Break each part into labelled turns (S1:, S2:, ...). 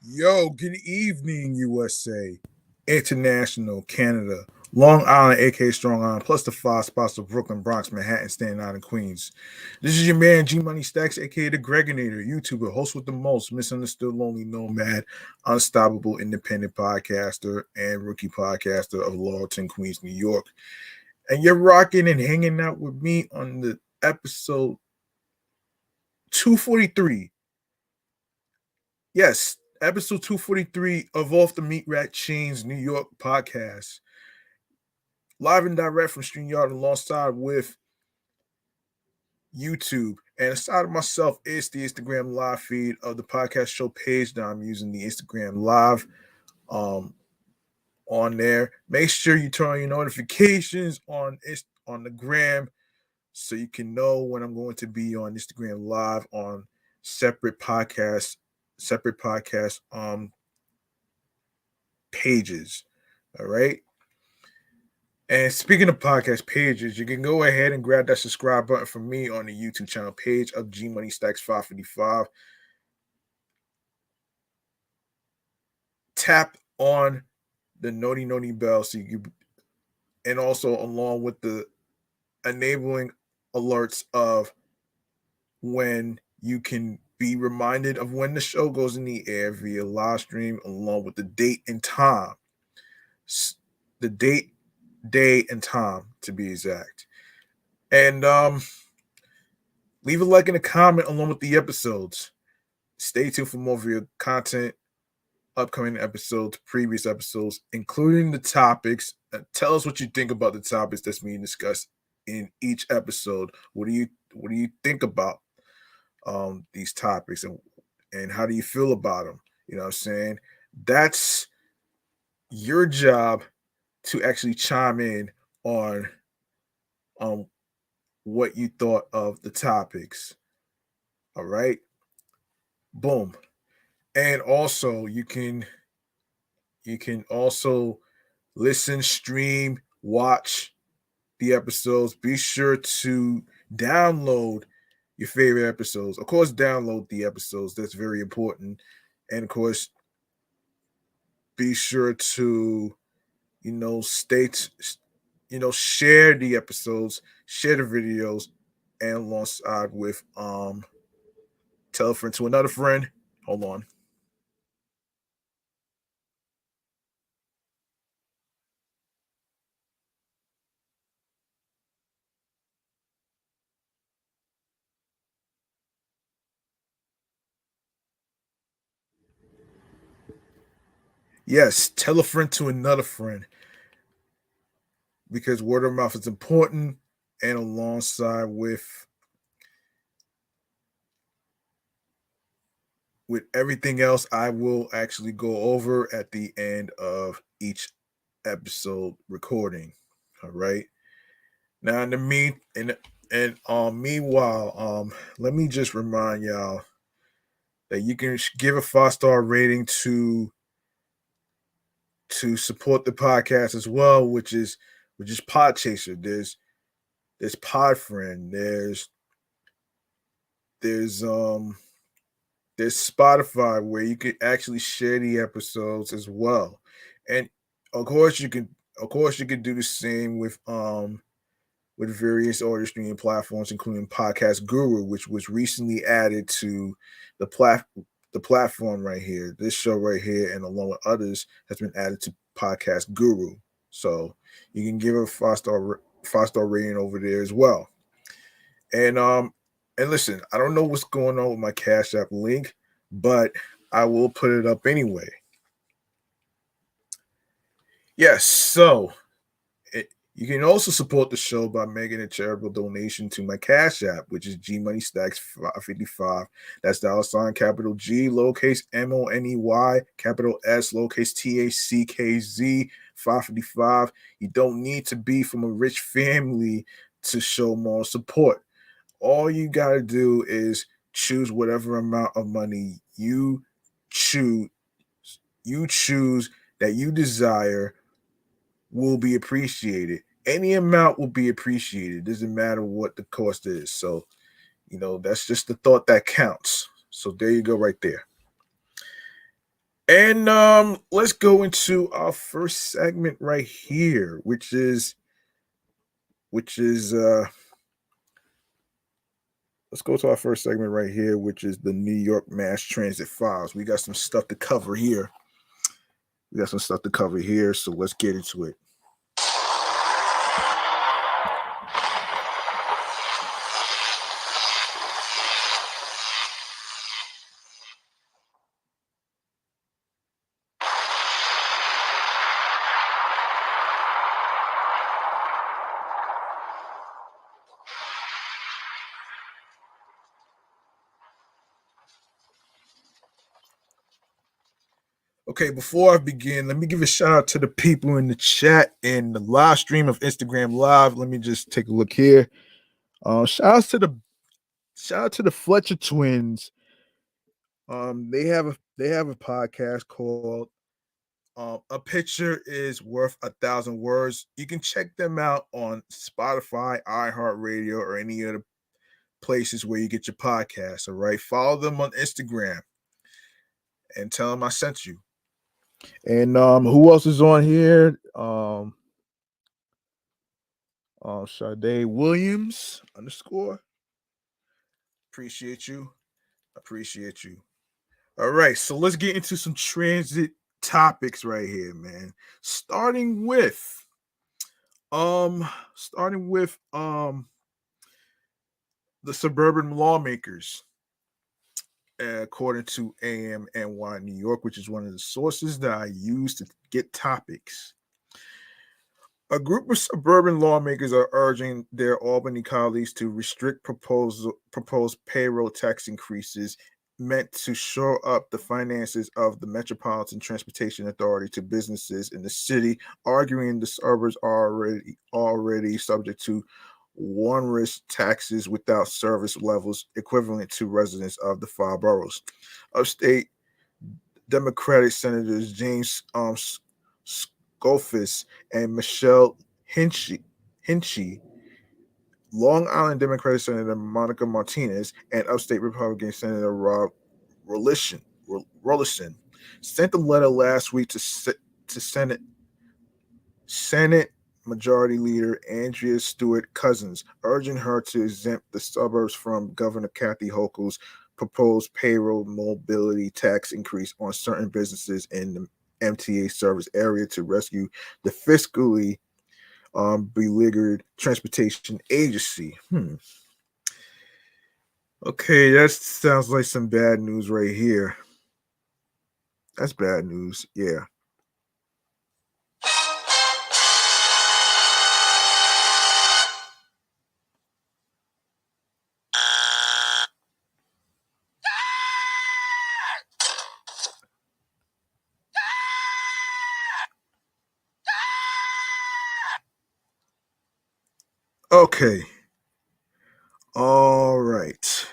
S1: Yo, good evening, USA, International, Canada, Long Island, aka Strong Island, plus the five spots of Brooklyn, Bronx, Manhattan, Staten Island, Queens. This is your man G Money Stacks, aka the Gregonator, YouTuber, host with the most, misunderstood, lonely nomad, unstoppable independent podcaster, and rookie podcaster of Laurelton, Queens, New York. And you're rocking and hanging out with me on the episode 243. Yes, episode 243 of Off the Meat Rat Chainz New York podcast. Live and direct from StreamYard alongside with YouTube. And aside of myself is the Instagram live feed of the podcast show page that I'm using the Instagram live um, on there. Make sure you turn on your notifications on the gram so you can know when I'm going to be on Instagram live on separate podcast pages. All right. And speaking of podcast pages, you can go ahead and grab that subscribe button from me on the YouTube channel page of G Money Stacks 555. Tap on the noti bell so you can, and also along with the enabling alerts of when you can be reminded of when the show goes in the air via live stream, along with the date and time. The date, day, and time to be exact. And leave a like and a comment along with the episodes. Stay tuned for more video content, upcoming episodes, previous episodes, including the topics. Tell us what you think about the topics that's being discussed in each episode. What do you think about these topics, and how do you feel about them? You know what I'm saying? That's your job to actually chime in on um what you thought of the topics. All right. Boom. And also you can also listen, stream, watch the episodes. Be sure to download your favorite episodes. Of course, download the episodes. That's very important. And of course, be sure to state share the episodes, share the videos, and alongside with tell a friend to another friend. Hold on. Yes, tell a friend to another friend because word of mouth is important, and alongside with everything else I will actually go over at the end of each episode recording. All right. Now in the meanwhile, let me just remind y'all that you can give a 5-star rating to support the podcast as well, which is Podchaser. There's Podfriend. There's there's Spotify where you can actually share the episodes as well. And of course you can do the same with various audio streaming platforms, including Podcast Guru, which was recently added to the platform right here. This show right here, and along with others, has been added to Podcast Guru. So you can give a 5-star rating over there as well. And listen, I don't know what's going on with my Cash App link, but I will put it up anyway. Yes, so you can also support the show by making a charitable donation to my Cash App, which is G Money Stacks 555. That's $ capital G, lowercase MONEY, capital S, lowercase TACKZ 555. You don't need to be from a rich family to show more support. All you got to do is choose whatever amount of money choose you choose that you desire will be appreciated. Any amount will be appreciated. Doesn't matter what the cost is. So, that's just the thought that counts. So there you go, right there. And let's go into our first segment right here, which is let's go to our first segment right here, which is the New York Mass Transit Files. We got some stuff to cover here. So let's get into it. Okay, before I begin, let me give a shout out to the people in the chat and the live stream of Instagram Live. Let me just take a look here. Shout out to the Fletcher twins. They have a podcast called "A Picture Is Worth 1,000 Words." You can check them out on Spotify, iHeartRadio, or any other places where you get your podcasts. All right, follow them on Instagram and tell them I sent you. And who else is on here? Sade Williams _ appreciate you. All right, so let's get into some transit topics right here, man. Starting with the suburban lawmakers, according to AMNY New York, which is one of the sources that I use to get topics. A group of suburban lawmakers are urging their Albany colleagues to restrict proposed payroll tax increases meant to shore up the finances of the Metropolitan Transportation Authority to businesses in the city, arguing the suburbs are already subject to onerous taxes without service levels equivalent to residents of the five boroughs. Upstate Democratic Senators James Schofield and Michelle Hinchy, Long Island Democratic Senator Monica Martinez, and upstate Republican Senator Rob Rollison sent a letter last week to Senate Majority Leader Andrea Stewart Cousins, urging her to exempt the suburbs from Governor Kathy Hochul's proposed payroll mobility tax increase on certain businesses in the MTA service area to rescue the fiscally beleaguered transportation agency. Okay, that sounds like some bad news right here. That's bad news. Yeah. Okay. All right.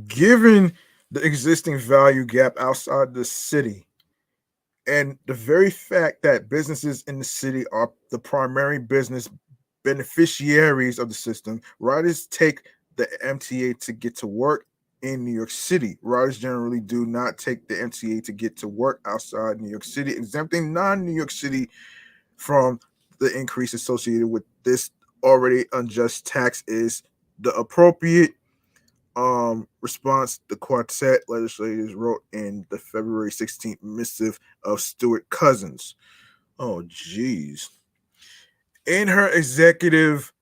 S1: Given the existing value gap outside the city and the very fact that businesses in the city are the primary business beneficiaries of the system, riders take the MTA to get to work in New York City. Riders generally do not take the MTA to get to work outside New York City, exempting non-New York City from the increase associated with this already unjust tax is the appropriate response the quartet legislators wrote in the February 16th missive of Stewart Cousins. Oh, geez. In her executive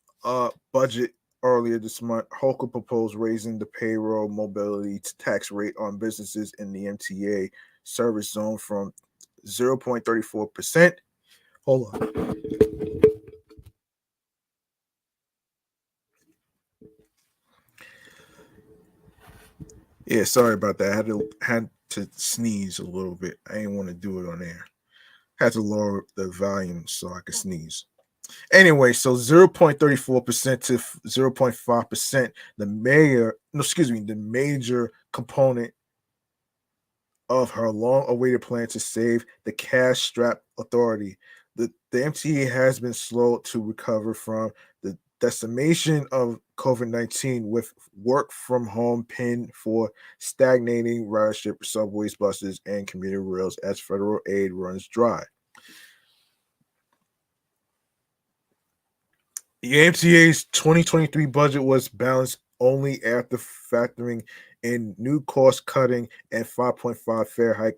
S1: budget earlier this month, Hochul proposed raising the payroll mobility tax rate on businesses in the MTA service zone from 0.34%. Hold on. Yeah, sorry about that. I had to sneeze a little bit. I didn't want to do it on air. Had to lower the volume so I could sneeze. Anyway, so 0.34% to 0.5%, the major component of her long-awaited plan to save the cash-strapped authority. The MTA has been slow to recover from the decimation of COVID-19 with work from home pinned for stagnating ridership, subways, buses, and commuter rails as federal aid runs dry. The MTA's 2023 budget was balanced only after factoring in new cost cutting and 5.5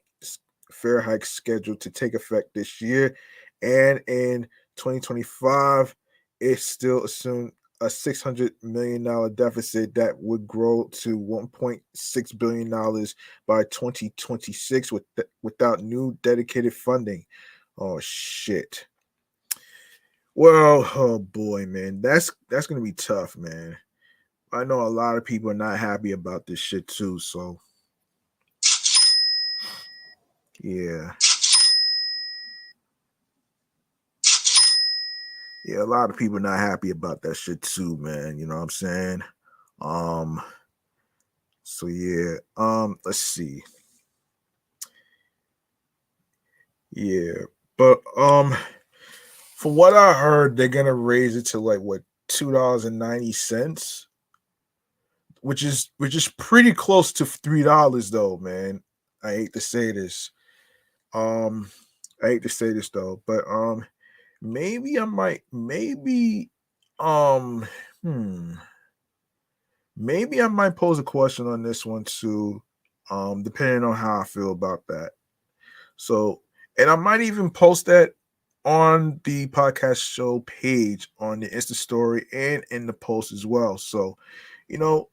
S1: fare hikes scheduled to take effect this year. And in 2025, it still assumed a $600 million deficit that would grow to $1.6 billion by 2026 without new dedicated funding. Oh, shit. Well, oh boy, man, that's gonna be tough, man. I know a lot of people are not happy about this shit too. So yeah, yeah, a lot of people are not happy about that shit too, man. You know what I'm saying? Um, so yeah, let's see, yeah, but from what I heard, they're gonna raise it to like what $2.90, which is pretty close to $3 though, man. I hate to say this. Um, I hate to say this though, but maybe I might um hmm maybe I might pose a question on this one too, depending on how I feel about that. So, and I might even post that on the podcast show page on the Insta story and in the post as well. So, you know,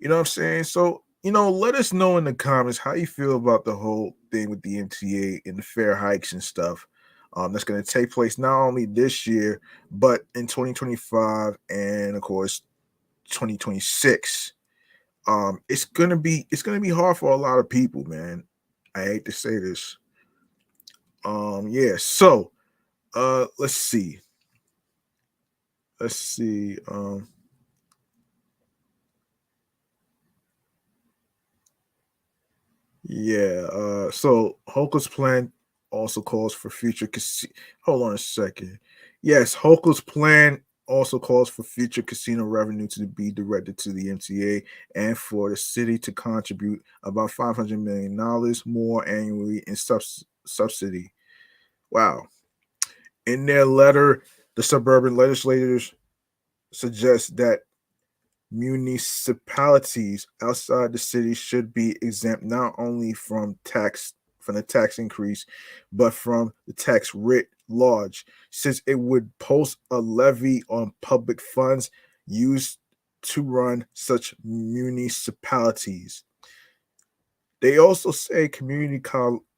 S1: you know what I'm saying? So, let us know in the comments how you feel about the whole thing with the MTA and the fare hikes and stuff. That's going to take place not only this year, but in 2025 and of course 2026. It's gonna be hard for a lot of people, man. I hate to say this. Yeah. So, let's see. Let's see. Yeah. So Hokel's plan also calls for future. Hold on a second. Yes, Hokel's plan also calls for future casino revenue to be directed to the MTA and for the city to contribute about $500 million more annually in subsidy. Wow. In their letter, the suburban legislators suggest that municipalities outside the city should be exempt not only from the tax increase, but from the tax writ large, since it would post a levy on public funds used to run such municipalities. They also say community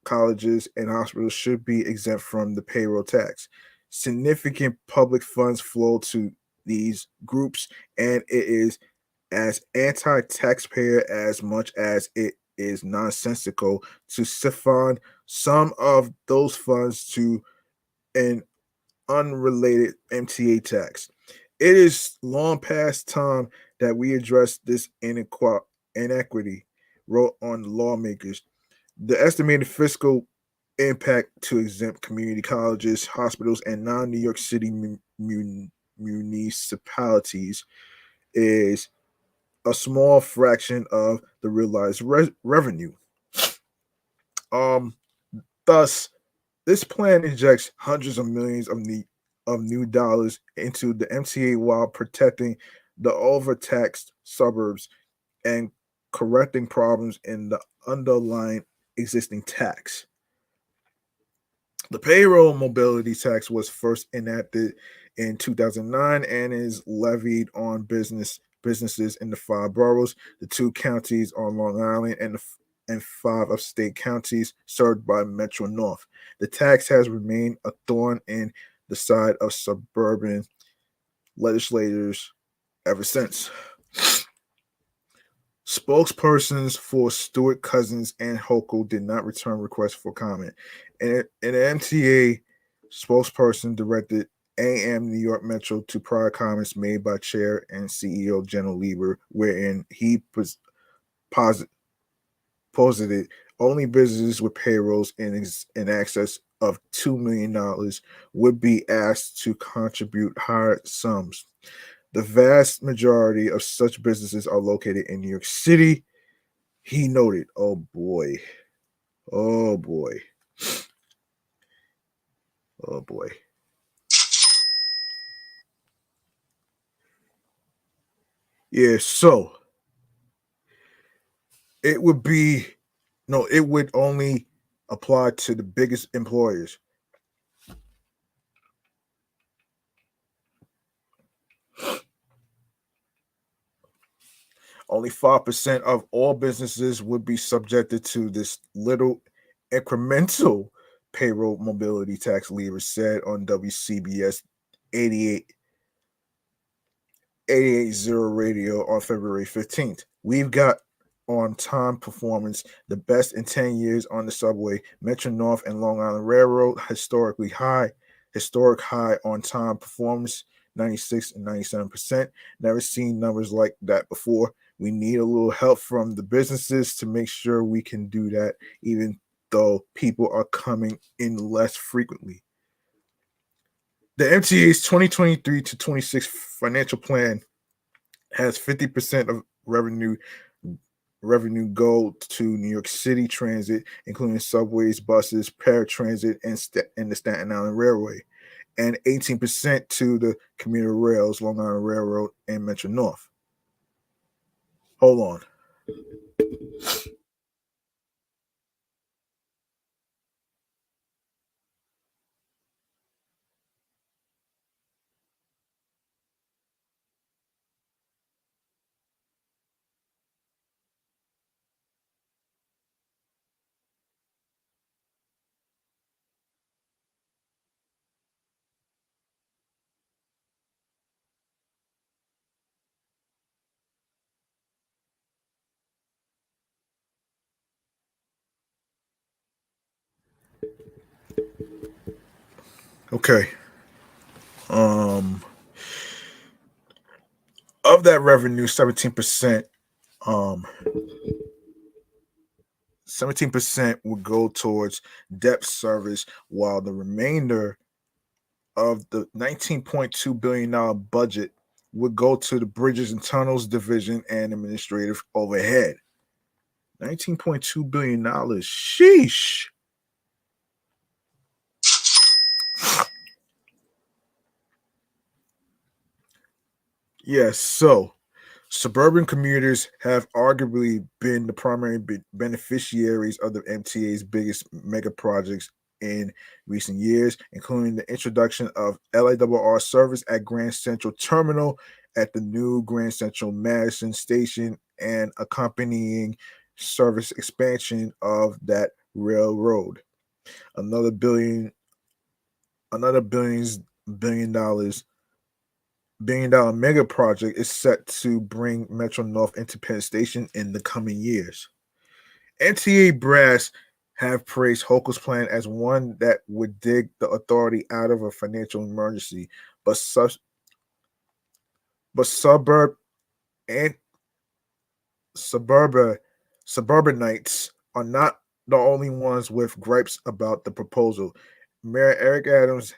S1: colleges and hospitals should be exempt from the payroll tax. Significant public funds flow to these groups, and it is as anti taxpayer as much as it is nonsensical to siphon some of those funds to an unrelated MTA tax. It is long past time that we address this inequity, wrote on lawmakers. The estimated fiscal impact to exempt community colleges, hospitals, and non New York City municipalities is a small fraction of the realized revenue. Um, Thus, this plan injects hundreds of millions of new dollars into the MTA while protecting the overtaxed suburbs and correcting problems in the underlying existing tax. The payroll mobility tax was first enacted in 2009 and is levied on businesses in the five boroughs, the two counties on Long Island, and five upstate counties served by Metro North. The tax has remained a thorn in the side of suburban legislators ever since. Spokespersons for Stewart Cousins and Hochul did not return requests for comment. And the MTA spokesperson directed AM New York Metro to prior comments made by Chair and CEO General Lieber, wherein he posit- posited only businesses with payrolls in access of $2 million would be asked to contribute higher sums. The vast majority of such businesses are located in New York City, he noted. Oh boy. Oh boy. Oh boy. Yeah, so it would be no, it would only apply to the biggest employers. Only 5% of all businesses would be subjected to this little incremental payroll mobility tax, Lever said on WCBS 88 880 radio on February 15th. We've got on time performance the best in 10 years on the subway, Metro North and Long Island Railroad, historic high on time performance, 96 and 97%. Never seen numbers like that before. We need a little help from the businesses to make sure we can do that, even though people are coming in less frequently. The MTA's 2023 to 26 financial plan has 50% of revenue go to New York City Transit, including subways, buses, paratransit, and the Staten Island Railway, and 18% to the commuter rails, Long Island Railroad, and Metro North. Hold on. Okay. Um, of that revenue, 17%, 17% would go towards debt service, while the remainder of the $19.2 billion budget would go to the Bridges and Tunnels Division and administrative overhead. $19.2 billion. Sheesh. Yes, so suburban commuters have arguably been the primary beneficiaries of the MTA's biggest mega projects in recent years, including the introduction of LARR service at Grand Central Terminal, at the new Grand Central Madison Station, and accompanying service expansion of that railroad. Another another billion dollars billion-dollar mega project is set to bring Metro North into Penn Station in the coming years. NTA brass have praised Hochul's plan as one that would dig the authority out of a financial emergency, but suburb and suburban suburbanites are not the only ones with gripes about the proposal. Mayor Eric Adams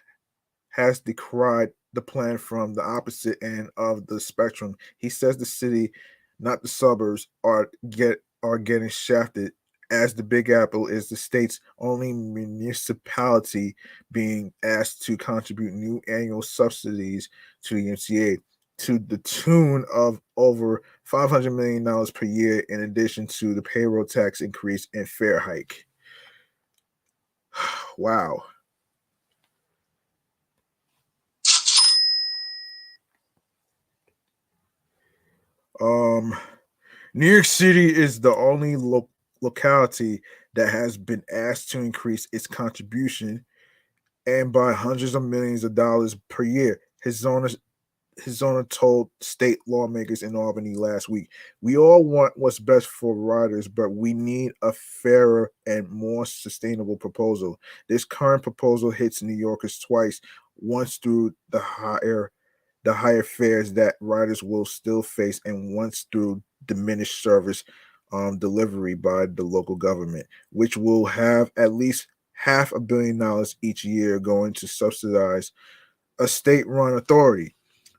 S1: has decried the plan from the opposite end of the spectrum. He says the city, not the suburbs, are getting shafted, as the Big Apple is the state's only municipality being asked to contribute new annual subsidies to the MCA to the tune of over $500 million per year, in addition to the payroll tax increase and fare hike. Wow. Um, New York City is the only locality that has been asked to increase its contribution, and by hundreds of millions of dollars per year. His owner told state lawmakers in Albany last week. We all want what's best for riders, but we need a fairer and more sustainable proposal. This current proposal hits New Yorkers twice, once through the higher fares that riders will still face, and once through diminished service delivery by the local government, which will have at least $500 million each year going to subsidize a state-run authority.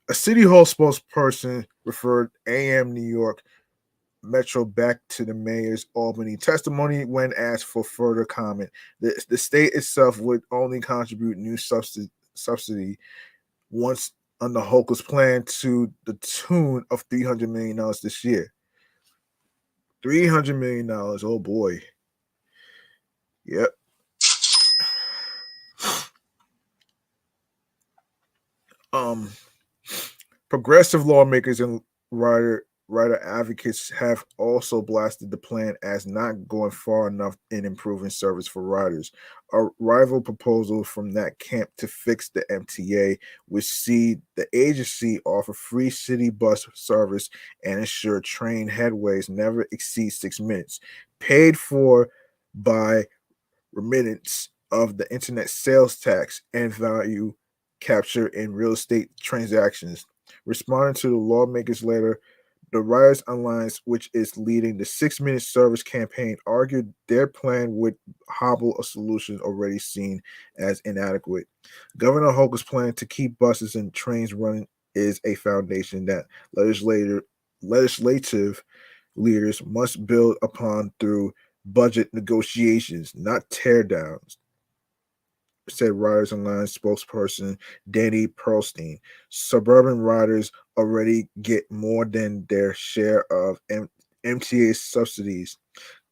S1: A city hall spokesperson referred AM New York Metro back to the mayor's Albany testimony when asked for further comment. The state itself would only contribute new subsidy once under Hochul's plan to the tune of $300 million this year. $300 million. Oh boy. Yep. Um, Progressive lawmakers and rider advocates have also blasted the plan as not going far enough in improving service for riders. A rival proposal from that camp to fix the MTA would see the agency offer free city bus service and ensure train headways never exceed 6 minutes, paid for by remittance of the internet sales tax and value capture in real estate transactions. Responding to the lawmakers' letter, the Riders Alliance, which is leading the 6 minute service campaign, argued their plan would hobble a solution already seen as inadequate. Governor Hochul's plan to keep buses and trains running is a foundation that legislative leaders must build upon through budget negotiations, not tear downs, said Riders Alliance spokesperson Danny Pearlstein. Suburban riders already get more than their share of MTA subsidies.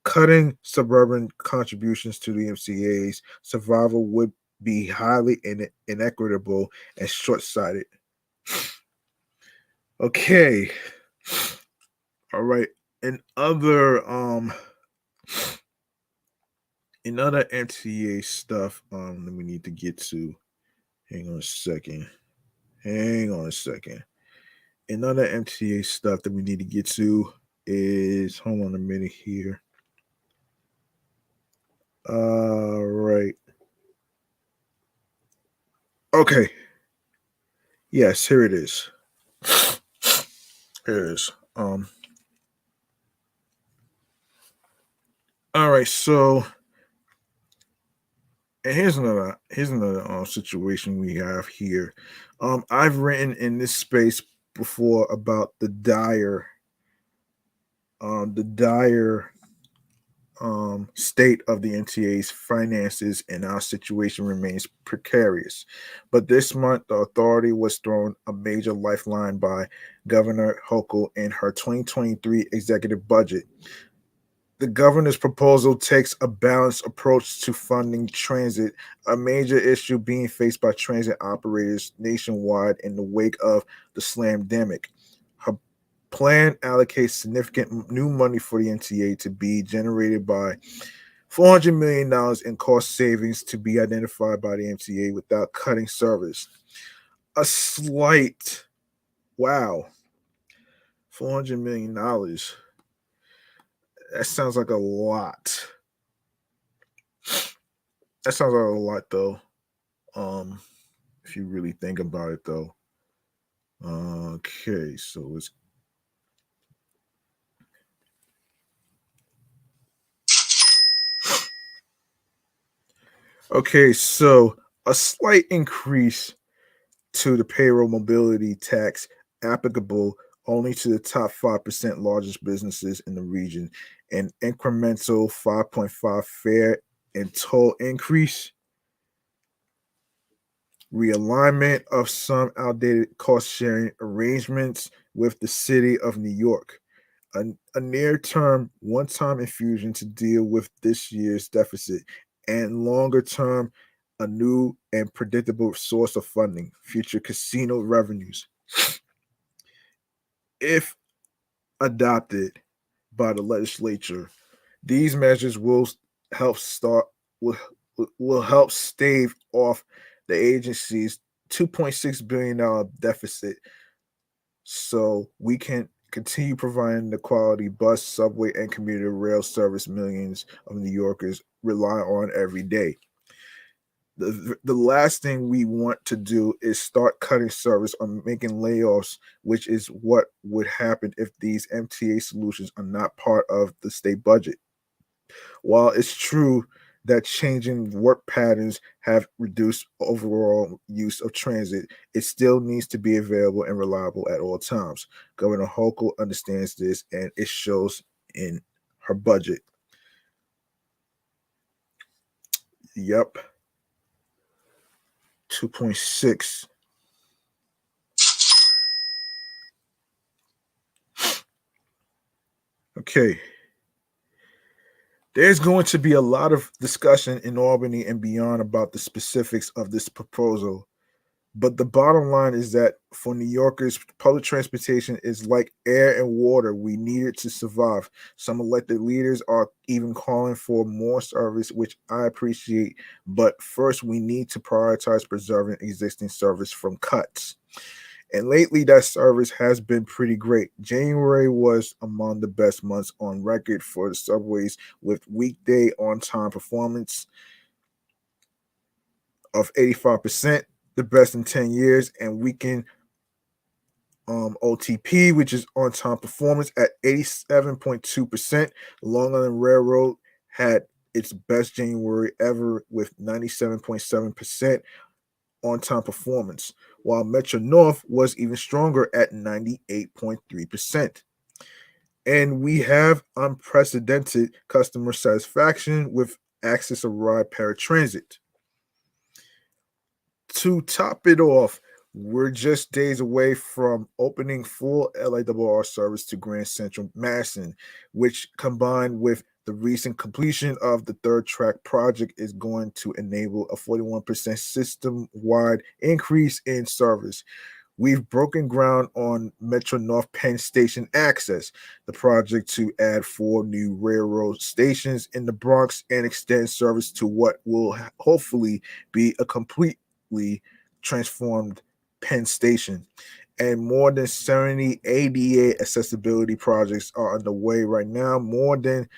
S1: Cutting suburban contributions to the MCA's survival would be highly inequitable and short sighted. Okay. All right. And other in other MTA stuff that we need to get to. Hang on a second. Hang on a second. Another MTA stuff that we need to get to is hold on a minute here. Right. Okay. Yes, here it is. Here it is. All right, so and here's another situation we have here. I've written in this space before about the dire state of the NTA's finances, and our situation remains precarious. But this month, the authority was thrown a major lifeline by Governor Hochul in her 2023 executive budget. The governor's proposal takes a balanced approach to funding transit, a major issue being faced by transit operators nationwide in the wake of the slamdemic. Her plan allocates significant new money for the NTA to be generated by $400 million in cost savings to be identified by the MTA without cutting service. A slight, wow, $400 million. That sounds like a lot. That sounds like a lot, though. Um, if you really think about it, though. Okay, so let's. Okay, so a slight increase to the payroll mobility tax applicable only to the top 5% largest businesses in the region, an incremental 5.5 fare and toll increase, realignment of some outdated cost sharing arrangements with the city of New York, a near term one time infusion to deal with this year's deficit, and longer term, a new and predictable source of funding, future casino revenues. If adopted by the legislature, these measures help start will, will help stave off the agency's $2.6 billion deficit so we can continue providing the quality bus, subway, and commuter rail service millions of New Yorkers rely on every day. The last thing we want to do is start cutting service or making layoffs, which is what would happen if these MTA solutions are not part of the state budget. While it's true that changing work patterns have reduced overall use of transit, it still needs to be available and reliable at all times. Governor Hochul understands this, and it shows in her budget. Yep, 2.6. Okay. There's going to be a lot of discussion in Albany and beyond about the specifics of this proposal. But the bottom line is that for New Yorkers, public transportation is like air and water. We need it to survive. Some elected leaders are even calling for more service, which I appreciate. But first, we need to prioritize preserving existing service from cuts. And lately, that service has been pretty great. January was among the best months on record for the subways, with weekday on time performance of 85%, the best in 10 years, and weekend OTP, which is on time performance, at 87.2%. Long Island Railroad had its best January ever with 97.7% on time performance, while Metro North was even stronger at 98.3%. And we have unprecedented customer satisfaction with Access of Ride Paratransit. To top it off, we're just days away from opening full LIRR service to Grand Central Madison, which combined with the recent completion of the third track project is going to enable a 41% system-wide increase in service. We've broken ground on Metro North Penn Station Access, the project to add 4 new railroad stations in the Bronx and extend service to what will hopefully be a completely transformed Penn Station. And more than 70 ADA accessibility projects are underway right now, more than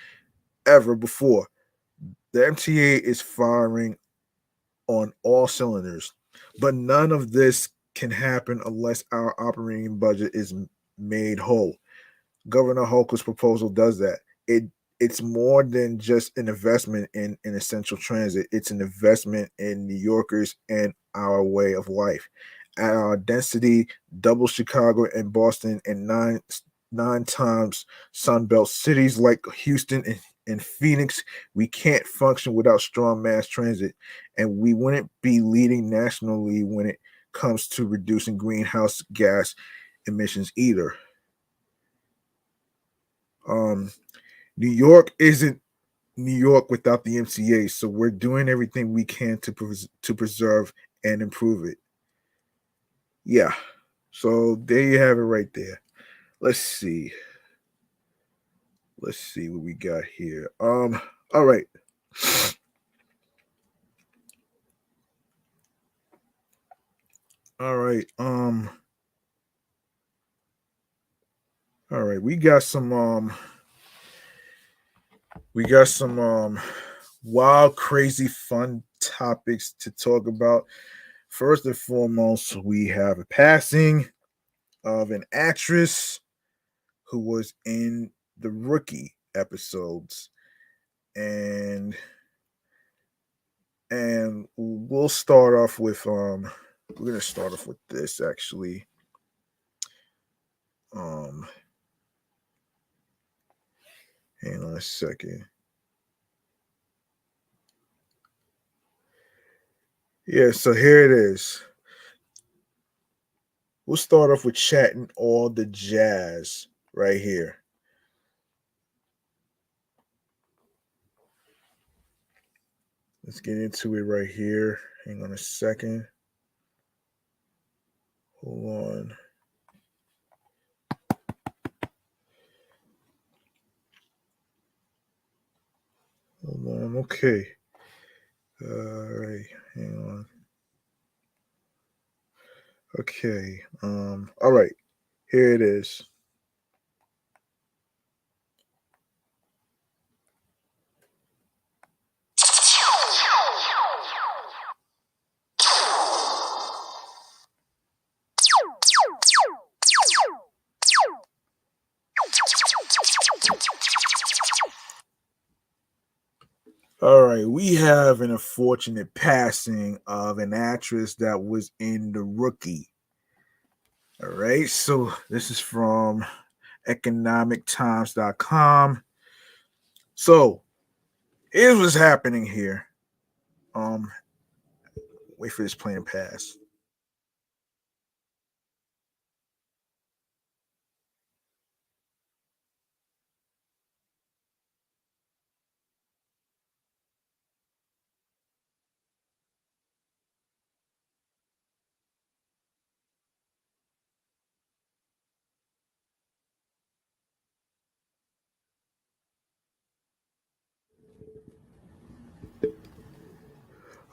S1: ever before. The MTA is firing on all cylinders, but none of this can happen unless our operating budget is made whole. Governor Hochul's proposal does that. It's more than just an investment in essential transit. It's an investment in New Yorkers and our way of life. At our density, double Chicago and Boston, and nine times Sunbelt cities like Houston and Phoenix, we can't function without strong mass transit, and we wouldn't be leading nationally when it comes to reducing greenhouse gas emissions either. New York isn't New York without the MTA, so we're doing everything we can to preserve and improve it. Yeah, so there you have it right there. Let's see. Let's see what we got here. All right. All right. All right. We got some wild, crazy, fun topics to talk about. First and foremost, we have a passing of an actress who was in the Rookie episodes, and we'll start off with we're gonna start off with this actually. Um, Hang on a second. Yeah, so here it is. We'll start off with chatting all the jazz right here. Let's get into it right here. Hang on a second. Hold on. Hold on. Okay. All right. Hang on. Okay. All right. Here it is. All right, we have an unfortunate passing of an actress that was in The Rookie. All right, so this is from economictimes.com. So here's what's happening here. Um, Wait for this plane to pass.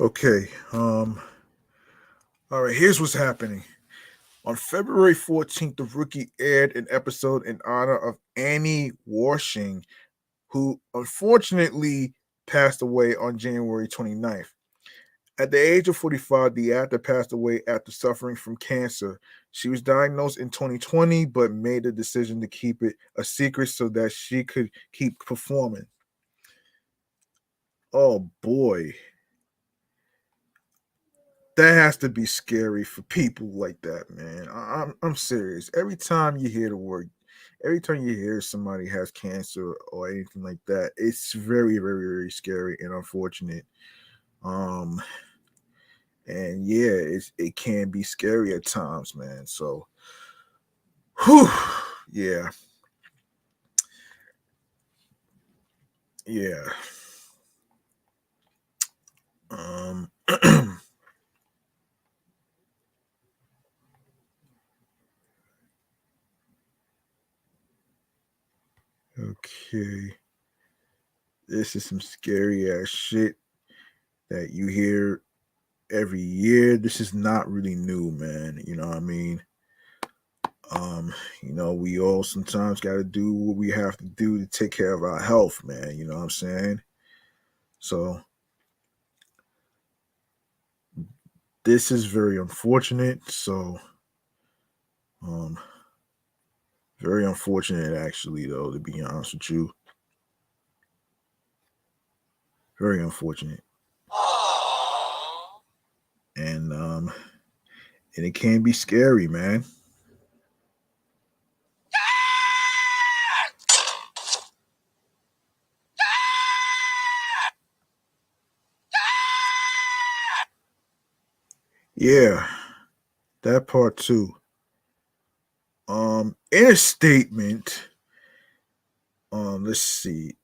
S1: Okay. All right, here's what's happening. On February 14th, The Rookie aired an episode in honor of Annie Wersching, who unfortunately passed away on January 29th. At the age of 45, the actor passed away after suffering from cancer. She was diagnosed in 2020, but made the decision to keep it a secret so that she could keep performing. Oh boy, that has to be scary for people like that, man. I'm serious. Every time you hear somebody has cancer or anything like that, it's very, very, very scary and unfortunate. Um, and yeah, it can be scary at times, man. So, whew, yeah, yeah. Um, okay, this is some scary ass shit that you hear every year. This is not really new, man. You know what I mean? Um, we all sometimes got to do what we have to do to take care of our health, man. You know what I'm saying? So this is very unfortunate. So, um, very unfortunate, actually, though, to be honest with you. Very unfortunate. And and it can be scary, man. Yeah, that part too. In a statement, let's see.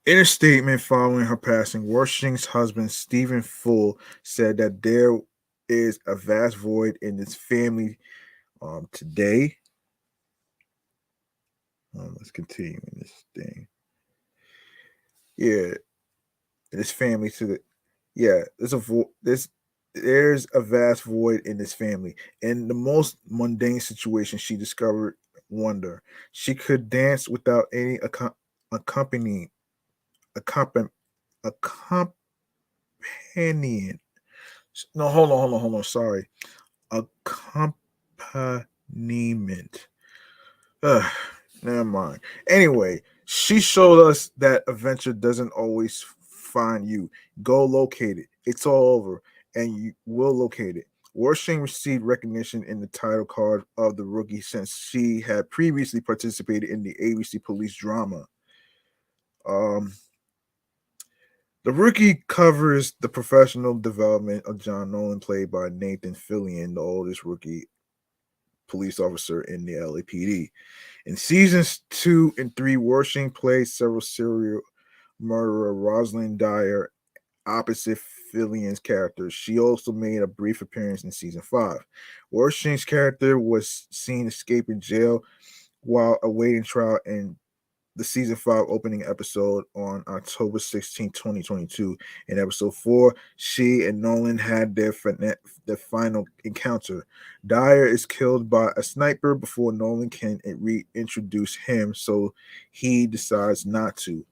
S1: In a statement following her passing, Wershing's husband, Stephen Full, said that there is a vast void in his family today. Let's continue in this thing. Yeah, his family to the yeah. There's a vast void in this family. In the most mundane situation, she discovered wonder. She could dance without any accompanying accompan companion. No, hold on. Sorry, accompaniment. Ugh, never mind. Anyway, she showed us that adventure doesn't always find you. Go locate it. It's all over, and you will locate it. Wershing received recognition in the title card of The Rookie since she had previously participated in the ABC police drama. Um, the Rookie covers the professional development of John Nolan, played by Nathan Fillion, the oldest rookie police officer in the LAPD. In seasons 2 and 3, Wershing played several serial murderer Rosalind Dyer opposite Fillion's character. She also made a brief appearance in season 5. Wershing's character was seen escaping jail while awaiting trial in the season 5 opening episode on October 16, 2022. In episode 4, she and Nolan had their final encounter. Dyer is killed by a sniper before Nolan can reintroduce him, so he decides not to.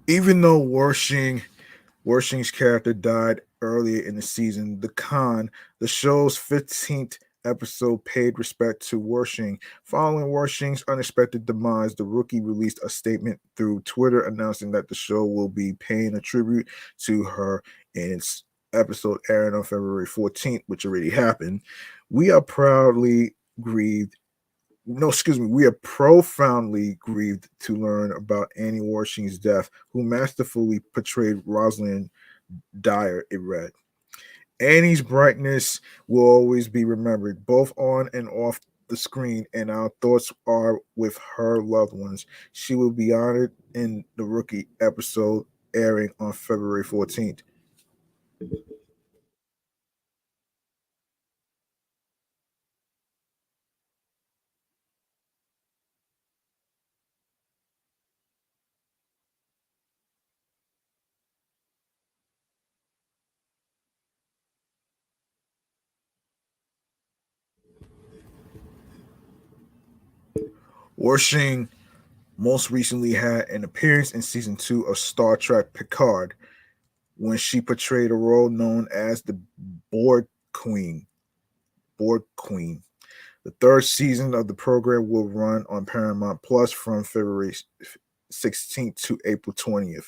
S1: Even though Wersching's character died earlier in the season, the show's 15th episode, paid respect to Wersching. Following Wersching's unexpected demise, the rookie released a statement through Twitter announcing that the show will be paying a tribute to her in its episode airing on February 14th, which already happened. We are proudly grieved no, excuse me, we are profoundly grieved to learn about Annie Wersching's death, who masterfully portrayed Rosalind Dyer, it read. Annie's brightness will always be remembered, both on and off the screen, and our thoughts are with her loved ones. She will be honored in the rookie episode airing on February 14th. Wersching most recently had an appearance in season 2 of Star Trek Picard, when she portrayed a role known as the Board Queen. Board Queen. The third season of the program will run on Paramount Plus from February 16th to April 20th.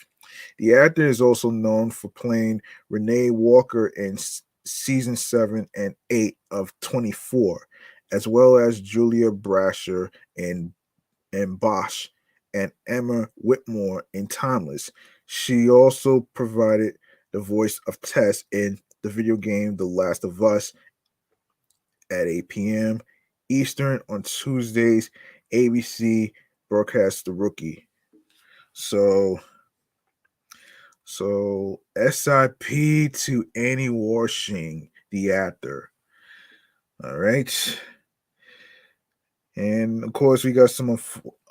S1: The actor is also known for playing Renee Walker in season 7 and 8 of 24, as well as Julia Brasher in Bosch and Emma Whitmore in Timeless. She also provided the voice of Tess in the video game The Last of Us at 8 p.m. Eastern on Tuesdays. ABC broadcasts The Rookie. So, so SIP to Annie Wersching, the actor. All right. And of course, we got some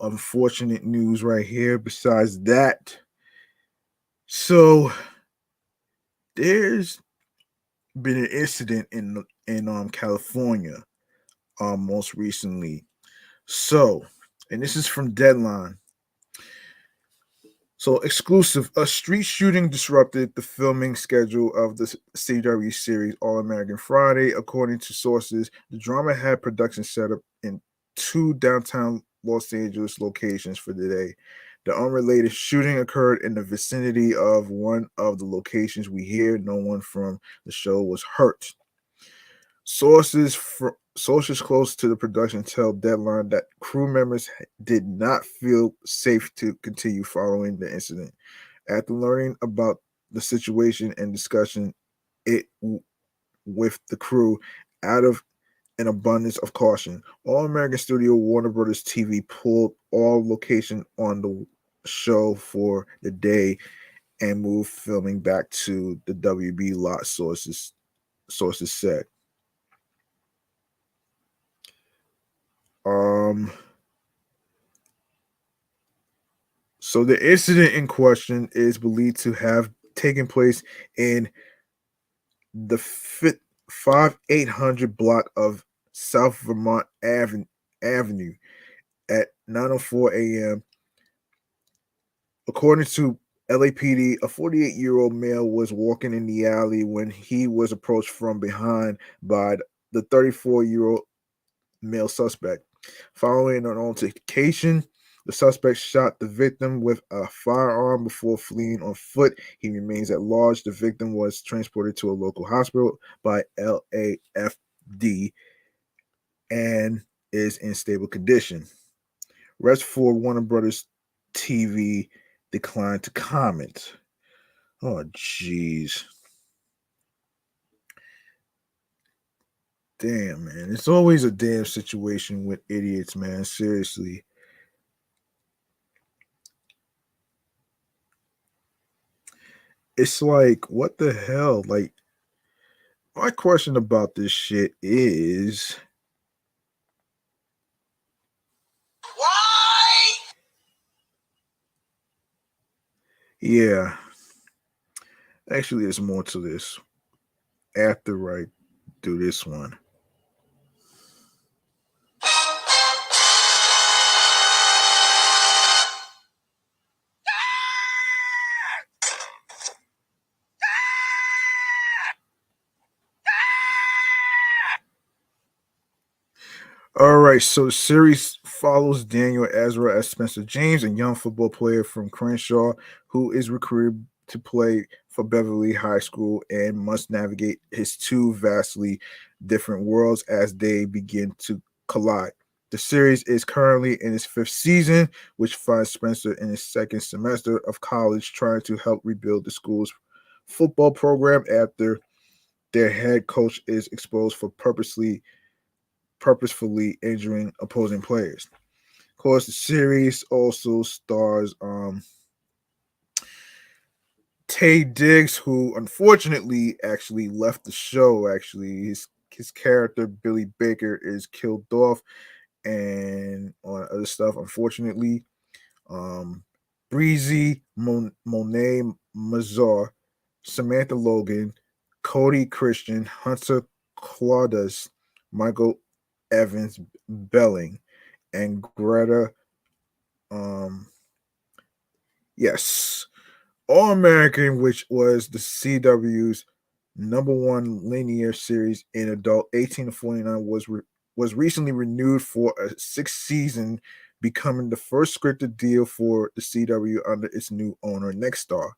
S1: unfortunate news right here. Besides that, so there's been an incident in California most recently. So, and this is from Deadline. So exclusive, a street shooting disrupted the filming schedule of the CW series All American Friday. According to sources, the drama had production set up in two downtown Los Angeles locations for the day. The unrelated shooting occurred in the vicinity of one of the locations we hear. No one from the show was hurt. Sources close to the production tell Deadline that crew members did not feel safe to continue following the incident. After learning about the situation and discussing it with the crew, out of an abundance of caution, All American Studio Warner Brothers TV pulled all location on the show for the day and moved filming back to the WB lot. Sources said. Um, so the incident in question is believed to have taken place in the 5800 block of South Vermont Avenue at 9:04 a.m. According to LAPD, a 48-year-old male was walking in the alley when he was approached from behind by the 34-year-old male suspect. Following an altercation, the suspect shot the victim with a firearm before fleeing on foot. He remains at large. The victim was transported to a local hospital by LAFD and is in stable condition. Rest for Warner Brothers TV declined to comment. Oh, jeez. Damn, man. It's always a damn situation with idiots, man. Seriously. It's like, what the hell? Like, my question about this shit is why? Yeah, actually, there's more to this after I do this one. All right, so the series follows Daniel Ezra as Spencer James, a young football player from Crenshaw who is recruited to play for Beverly High School and must navigate his two vastly different worlds as they begin to collide. The series is currently in its fifth season, which finds Spencer in his second semester of college trying to help rebuild the school's football program after their head coach is exposed for purposefully injuring opposing players. Of course, the series also stars Tay Diggs, who unfortunately actually left the show. Actually, his character Billy Baker is killed off, and on other stuff. Unfortunately, um, Breezy Monet Mazar, Samantha Logan, Cody Christian, Hunter Claudas, Michael Evans Belling, and Greta. Um, yes, All American, which was the CW's number one linear series in adult 18 to 49, was recently renewed for a sixth season, becoming the first scripted deal for the CW under its new owner, Nexstar.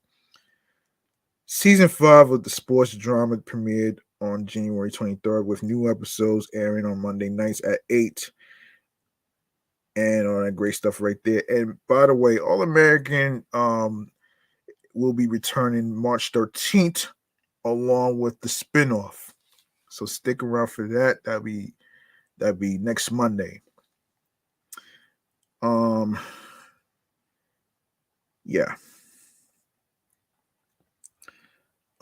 S1: Season 5 of the sports drama premiered on January 23rd, with new episodes airing on Monday nights at 8, and all that great stuff right there. And by the way, All American will be returning March 13th along with the spinoff. So stick around for that. That'll be next Monday. Um yeah.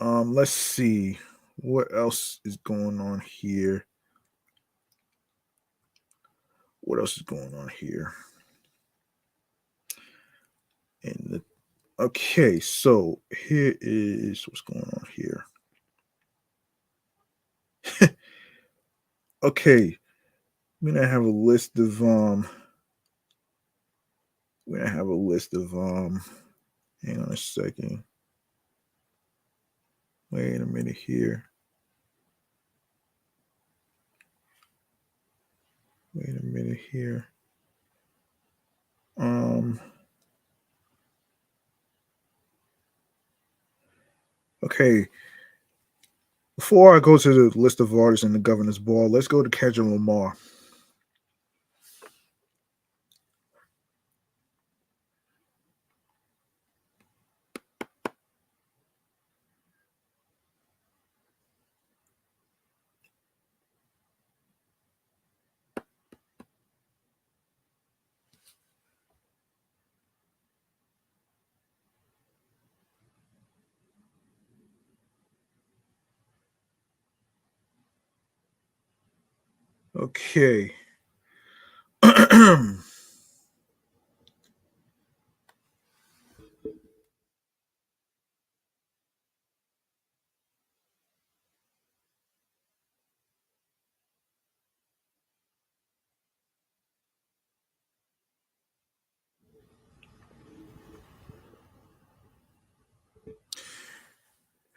S1: Let's see what else is going on here. What else is going on here? In the Okay, so here is what's going on here. Okay, we're gonna have a list of we're gonna have a list of hang on a second. Wait a minute here. Wait a minute here. Um okay, before I go to the list of artists in the governor's ball, let's go to Kendrick Lamar. Okay.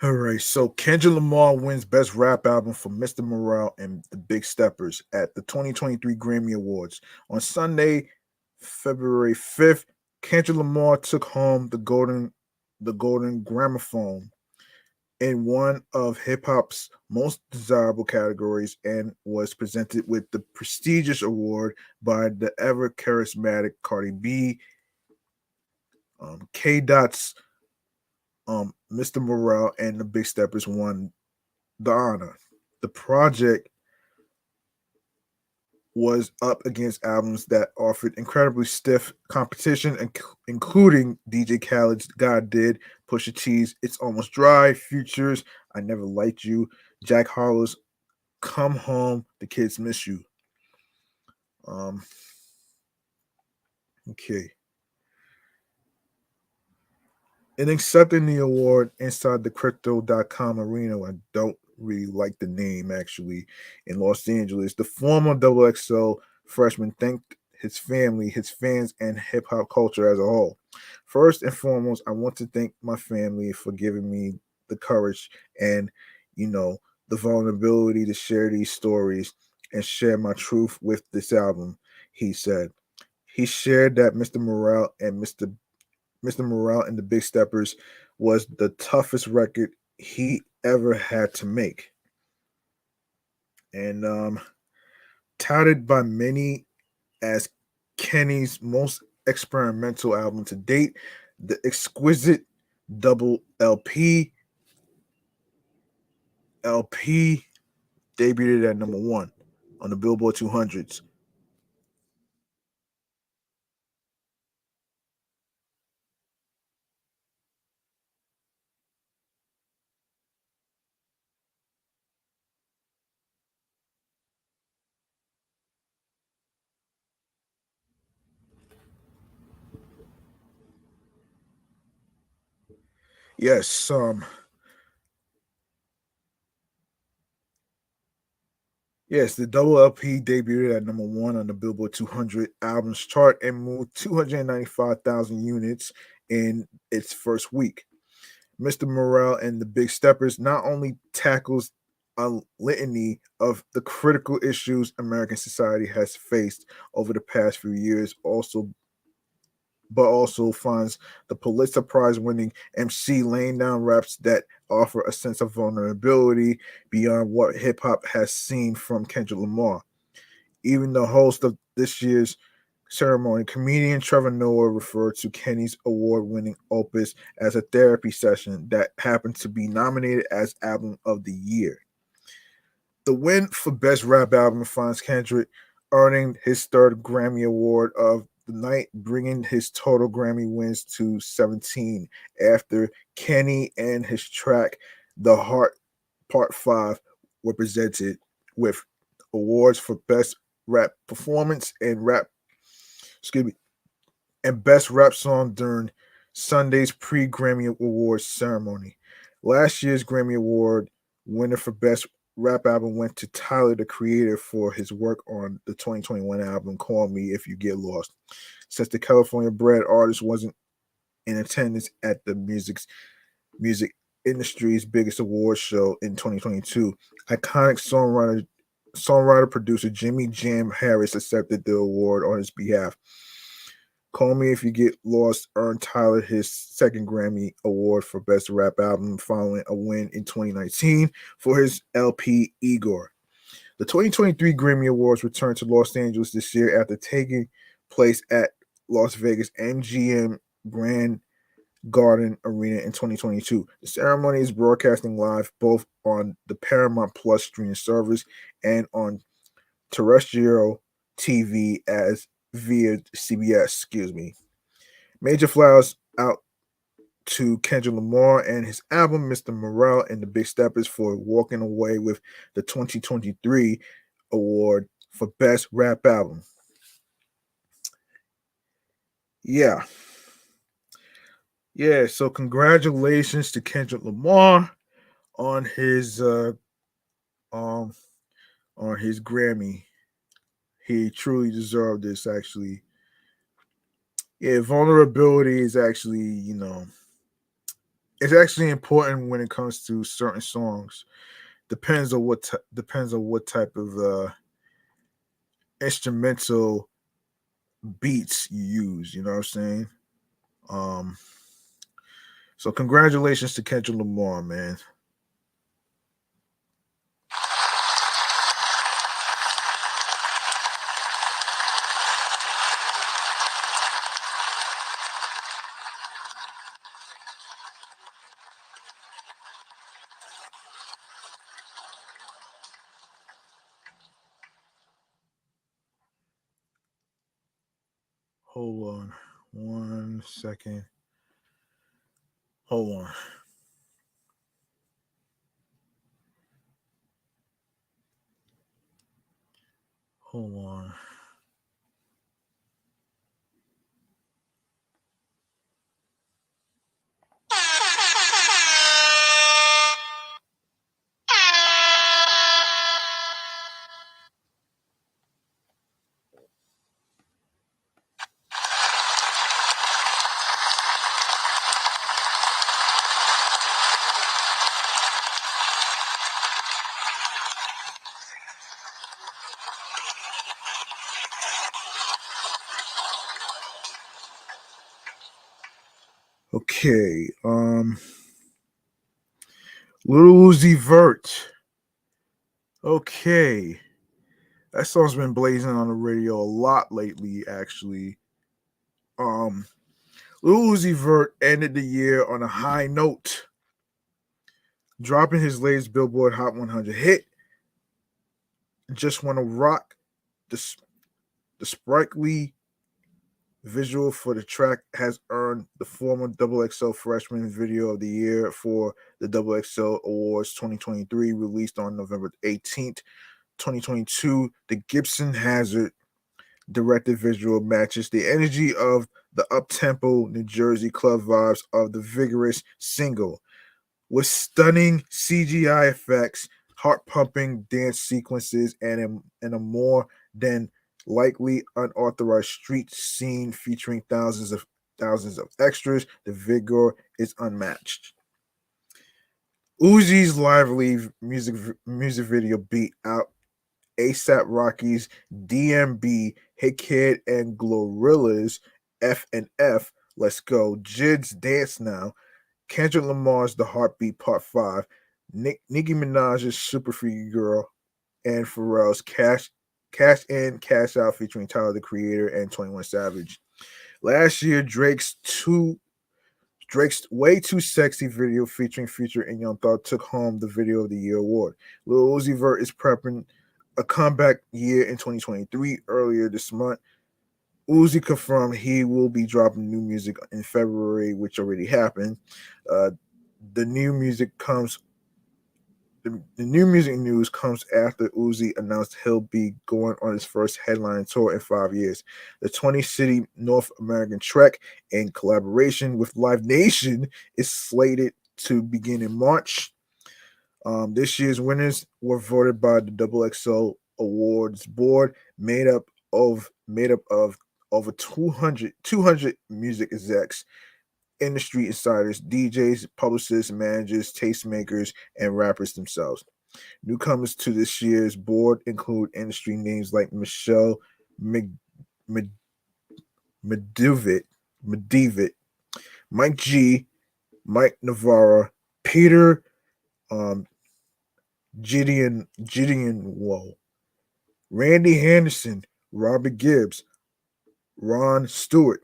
S1: All right, so Kendrick Lamar wins Best Rap Album for Mr. Morale and the Big Steppers at the 2023 Grammy Awards. On Sunday, February 5th, Kendrick Lamar took home the Golden Gramophone in one of hip hop's most desirable categories and was presented with the prestigious award by the ever charismatic Cardi B. K. Dot's Mr. Morale and the Big Steppers won the honor. The project was up against albums that offered incredibly stiff competition, including DJ Khaled's God Did, Pusha T's It's Almost Dry, Futures, I Never Liked You, Jack Harlow's Come Home, The Kids Miss You. Um, okay. In accepting the award inside the crypto.com arena, I don't really like the name actually, in Los Angeles, the former Double XL freshman thanked his family, his fans, and hip hop culture as a whole. First and foremost, I want to thank my family for giving me the courage and, you know, the vulnerability to share these stories. and share my truth with this album, he said. He shared that Mr. Morale and the Big Steppers was the toughest record he ever had to make. And touted by many as Kenny's most experimental album to date, the exquisite double LP debuted at number one on the Billboard 200s. Yes, yes, the double LP debuted at number one on the Billboard 200 albums chart and moved 295,000 units in its first week. Mr. Morale and the Big Steppers not only tackles a litany of the critical issues American society has faced over the past few years, also finds the Pulitzer Prize winning MC laying down raps that offer a sense of vulnerability beyond what hip hop has seen from Kendrick Lamar. Even the host of this year's ceremony, comedian Trevor Noah referred to Kenny's award winning opus as a therapy session that happened to be nominated as Album of the Year. The win for Best Rap Album finds Kendrick earning his third Grammy Award of the night, bringing his total Grammy wins to 17 after Kenny and his track The Heart Part 5 were presented with awards for Best Rap Performance and excuse me, and Best Rap Song during Sunday's pre-Grammy Awards ceremony. Last year's Grammy Award winner for Best Rap Album went to Tyler, the Creator, for his work on the 2021 album Call Me If You Get Lost. Since the California bred artist wasn't in attendance at the music industry's biggest award show in 2022, iconic songwriter producer Jimmy Jam Harris accepted the award on his behalf. Call Me If You Get Lost earned Tyler his second Grammy Award for Best Rap Album following a win in 2019 for his LP Igor. The 2023 Grammy Awards returned to Los Angeles this year after taking place at Las Vegas MGM Grand Garden Arena in 2022. The ceremony is broadcasting live both on the Paramount Plus streaming service and on terrestrial TV as via CBS. Excuse me. Major flowers out to Kendrick Lamar and his album Mr. Morale and the Big Steppers for walking away with the 2023 award for Best Rap Album. Yeah. Yeah, so congratulations to Kendrick Lamar on his um on his Grammy. He truly deserved this actually. Yeah, vulnerability is actually, it's actually important when it comes to certain songs. Depends on what type of instrumental beats you use, you know what I'm saying? Um so congratulations to Kendrick Lamar, man. Hold on 1 second. Hold on. Hold on. Okay. Lil Uzi Vert. Okay. That song's been blazing on the radio a lot lately, actually. Um, Lil Uzi Vert ended the year on a high note, dropping his latest Billboard Hot 100 hit, Just Wanna Rock. The, the sprightly visual for the track has earned the former XXL Freshman Video of the Year for the XXL Awards 2023, released on November 18th, 2022. The Gibson Hazard directed visual matches the energy of the up-tempo New Jersey club vibes of the vigorous single, with stunning CGI effects, heart-pumping dance sequences, and a more than likely unauthorized street scene featuring thousands of extras. The vigor is unmatched. Uzi's lively music video beat out ASAP Rocky's DMB, Hey Kid, and Glorilla's F and F, Let's Go, Jid's Dance Now, Kendrick Lamar's The Heartbeat Part 5, Nicki Minaj's Super Freaky Girl, and Pharrell's Cash In, Cash Out featuring Tyler the Creator and 21 Savage. Last year, Drake's Way Too Sexy video featuring Future and Young Thug took home the Video of the Year award. Lil Uzi Vert is prepping a comeback year in 2023. Earlier this month, Uzi confirmed he will be dropping new music in February, which already happened. Uh, the new music comes. The new music news comes after Uzi announced he'll be going on his first headline tour in 5 years. The 20-city North American trek, in collaboration with Live Nation, is slated to begin in March. This year's winners were voted by the XXL Awards board, made up of over 200 music execs, industry insiders, DJs, publicists, managers, tastemakers, and rappers themselves. Newcomers to this year's board include industry names like Michelle Medivit, Mike G, Mike Navarra, Peter Gideon Whoa, Randy Henderson, Robert Gibbs, Ron Stewart,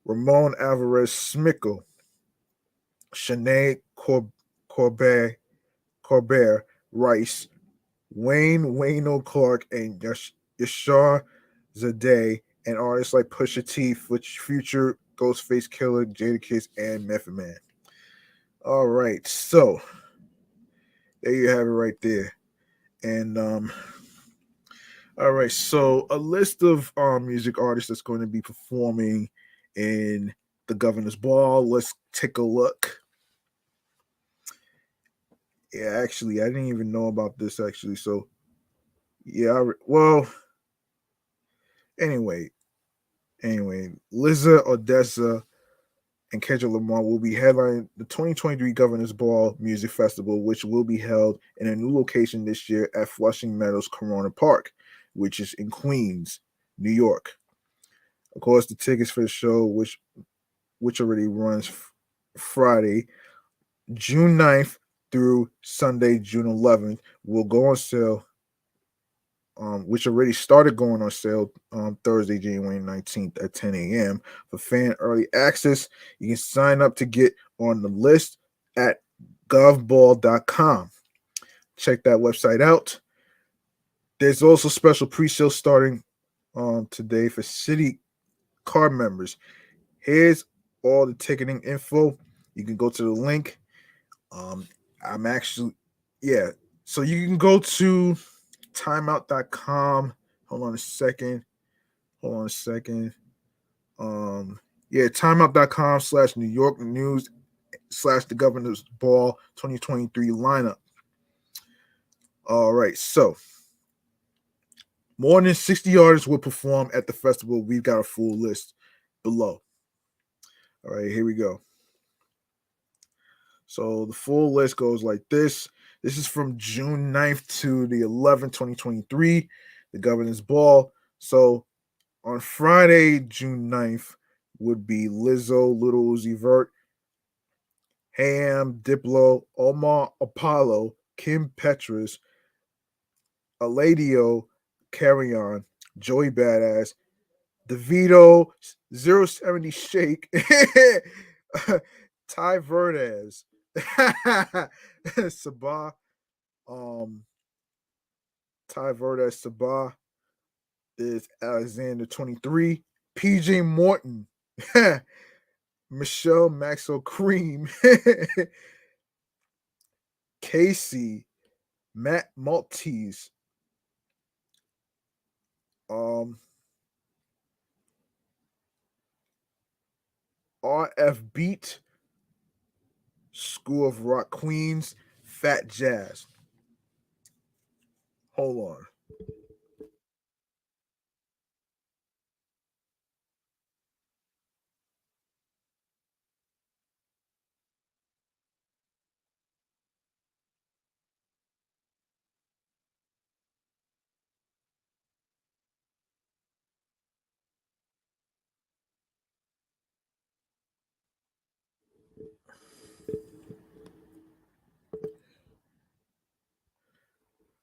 S1: Ramon Alvarez Smickle, Shanae Corbett Rice, Wayno Clark, and Yashar Zadeh, and artists like Pusha T, Future, Ghostface Killer, Jadakiss, and Method Man. All right, so there you have it right there. And all right, so a list of music artists that's going to be performing in the Governor's Ball. Let's take a look. Yeah, actually, I didn't even know about this actually. So, yeah, anyway, Liza Odessa and Kendrick Lamar will be headlining the 2023 Governor's Ball Music Festival, which will be held in a new location this year at Flushing Meadows Corona Park, which is in Queens, New York. Of course, the tickets for the show, which already runs Friday, June 9th through Sunday, June 11th, will go on sale, which already started going on sale on Thursday, January 19th at 10 a.m. For fan early access, you can sign up to get on the list at govball.com. Check that website out. There's also special pre-sale starting today for City Card members. Here's all the ticketing info. You can go to the link. I'm actually, yeah. So you can go to timeout.com. Hold on a second. Yeah, timeout.com/New York News /the Governor's Ball 2023 lineup. All right, so more than 60 artists will perform at the festival. We've got a full list below. All right, here we go. So the full list goes like this. This is from June 9th to the 11th, 2023, the Governor's Ball. So on Friday, June 9th, would be Lizzo, Lil Uzi Vert, Ham, Diplo, Omar Apollo, Kim Petras, Eladio, Carrion, Joey Badass, DeVito, 070 Shake, Ty Verdes, Sabah, um, Ty Verdes, Sabah is Alexander 23, PJ Morton, Michelle Maxwell Cream, Casey, Matt Maltese, um, RF Beat, School of Rock Queens, Fat Jazz. Hold on.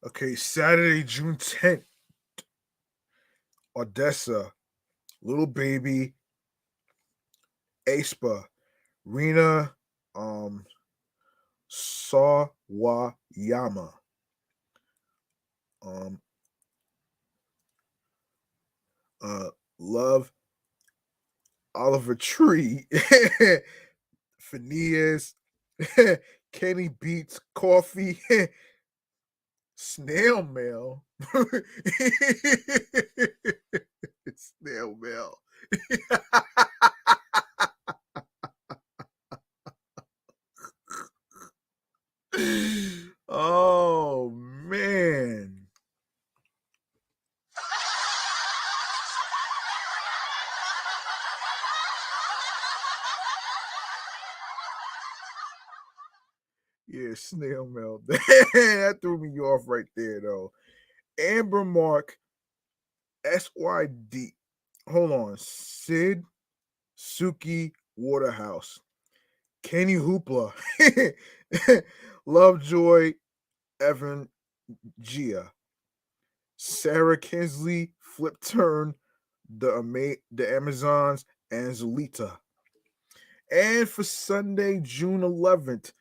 S1: Okay, Saturday, June 10th, Odessa, Little Baby, Aespa, Rina, um, Sawayama, um, uh, Love, Oliver Tree, Phineas, Kenny Beats, Coffee, Snail Mail, Snail Mail. Oh man. Yeah, snail mail. That threw me off right there though. Amber Mark, SYD. Hold on. Sid Suki Waterhouse. Kenny Hoopla. Lovejoy Evan Gia. Sarah Kinsley, Flip Turn, the Amazons, and Zulita. And for Sunday, June 11th,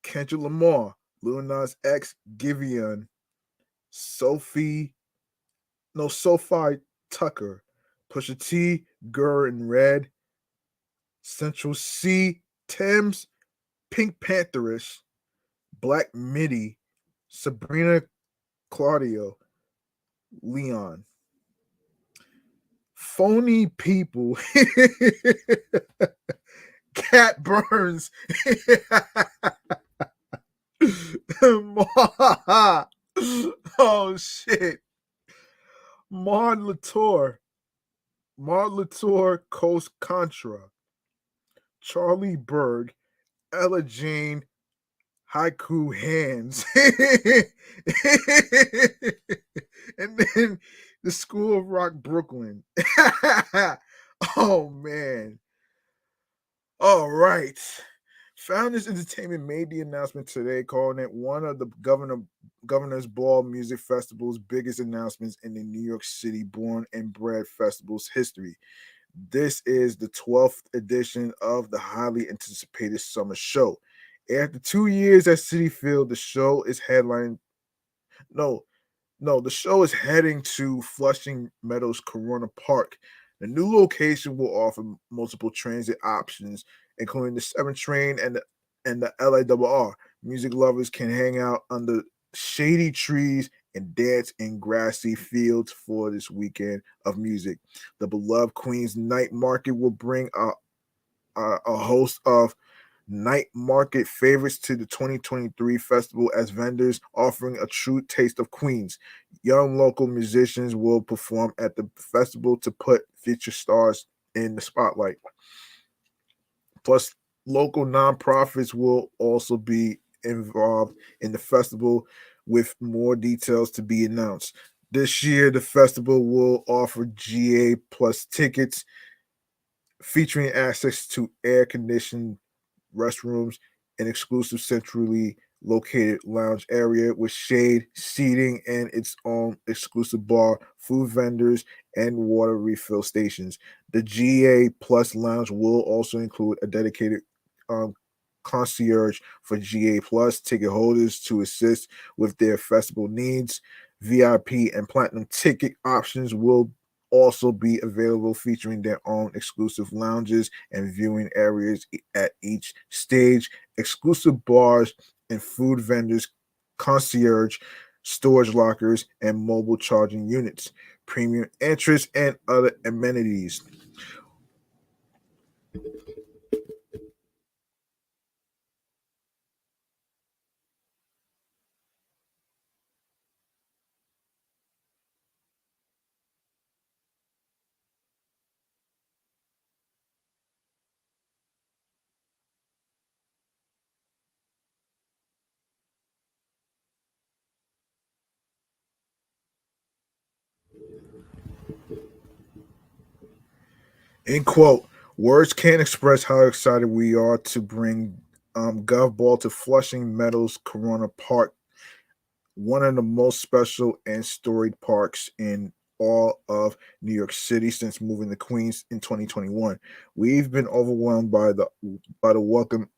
S1: Kendrick Lamar, Lil Nas X, Giveon, Sophie, no, Sophie Tucker, Pusha T, Gurr and Red, Central C, Thames, Pink Pantherish, Black Midi, Sabrina Claudio, Leon. Phony people. Cat Burns. Oh shit. Maud Latour. Maud Latour Coast Contra. Charlie Berg. Ella Jane Haiku Hands. And then the School of Rock Brooklyn. Oh man. All right. Founders Entertainment made the announcement today, calling it one of the Governor's Ball Music Festival's biggest announcements in the New York City Born and Bred Festival's history. This is the 12th edition of the highly anticipated summer show. After 2 years at Citi Field, the show is headlining. No, no, the show is heading to Flushing Meadows Corona Park. The new location will offer multiple transit options, including the 7 train and the LARR. Music lovers can hang out under shady trees and dance in grassy fields for this weekend of music. The beloved Queens Night Market will bring a host of night market favorites to the 2023 festival as vendors offering a true taste of Queens. Young local musicians will perform at the festival to put future stars in the spotlight. Plus, local nonprofits will also be involved in the festival with more details to be announced. This year, the festival will offer GA plus tickets featuring access to air conditioned restrooms, an exclusive centrally located lounge area with shade, seating, and its own exclusive bar, food vendors, and water refill stations. The GA Plus Lounge will also include a dedicated um, concierge for GA Plus ticket holders to assist with their festival needs. VIP and platinum ticket options will also be available, featuring their own exclusive lounges and viewing areas at each stage, exclusive bars and food vendors, concierge, storage lockers, and mobile charging units, premium entrance, and other amenities. End quote. Words can't express how excited we are to bring Gov Ball to Flushing Meadows Corona Park, one of the most special and storied parks in all of New York City since moving to Queens in 2021. We've been overwhelmed by the welcome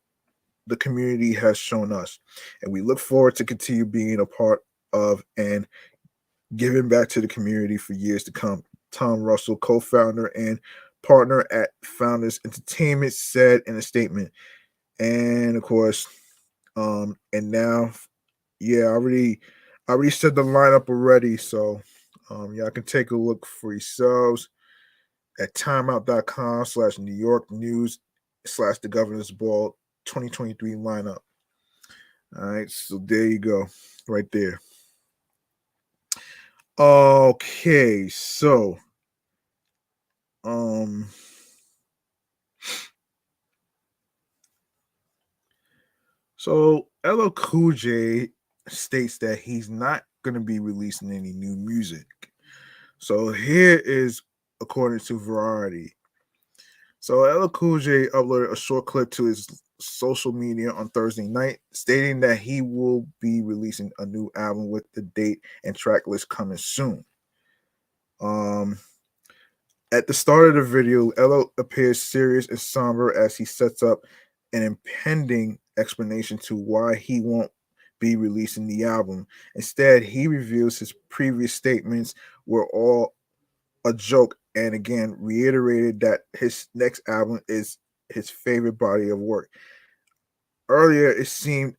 S1: the community has shown us, and we look forward to continue being a part of and giving back to the community for years to come. Tom Russell, co-founder and partner at Founders Entertainment, said in a statement. And of course, and now, yeah, I already said the lineup already, so y'all can take a look for yourselves at timeout.com/New York News/the Governor's Ball 2023 lineup. All right, so there you go, right there. Okay, um, so LL Cool J states that he's not going to be releasing any new music. So here is according to Variety. So LL Cool J uploaded a short clip to his social media on Thursday night, stating that he will be releasing a new album with the date and track list coming soon. Um, At the start of the video, Elo appears serious and somber as he sets up an impending explanation to why he won't be releasing the album. Instead, he reveals his previous statements were all a joke and again reiterated that his next album is his favorite body of work. Earlier, it seems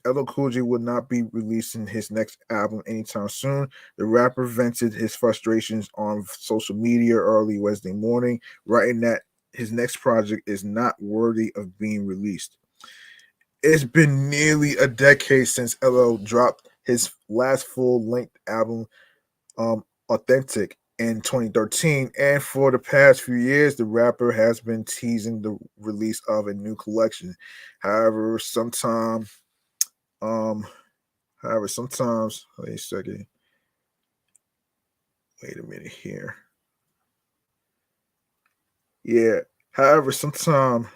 S1: LL Cool J will not be releasing his next album anytime soon. The rapper vented his frustrations on social media early Wednesday morning, writing that his next project is not worthy of being released. It's been nearly a decade since LL dropped his last full-length album, Authentic, in 2013, and for the past few years, the rapper has been teasing the release of a new collection. However, um, sometimes, wait a second, wait a minute here. Yeah. However, sometime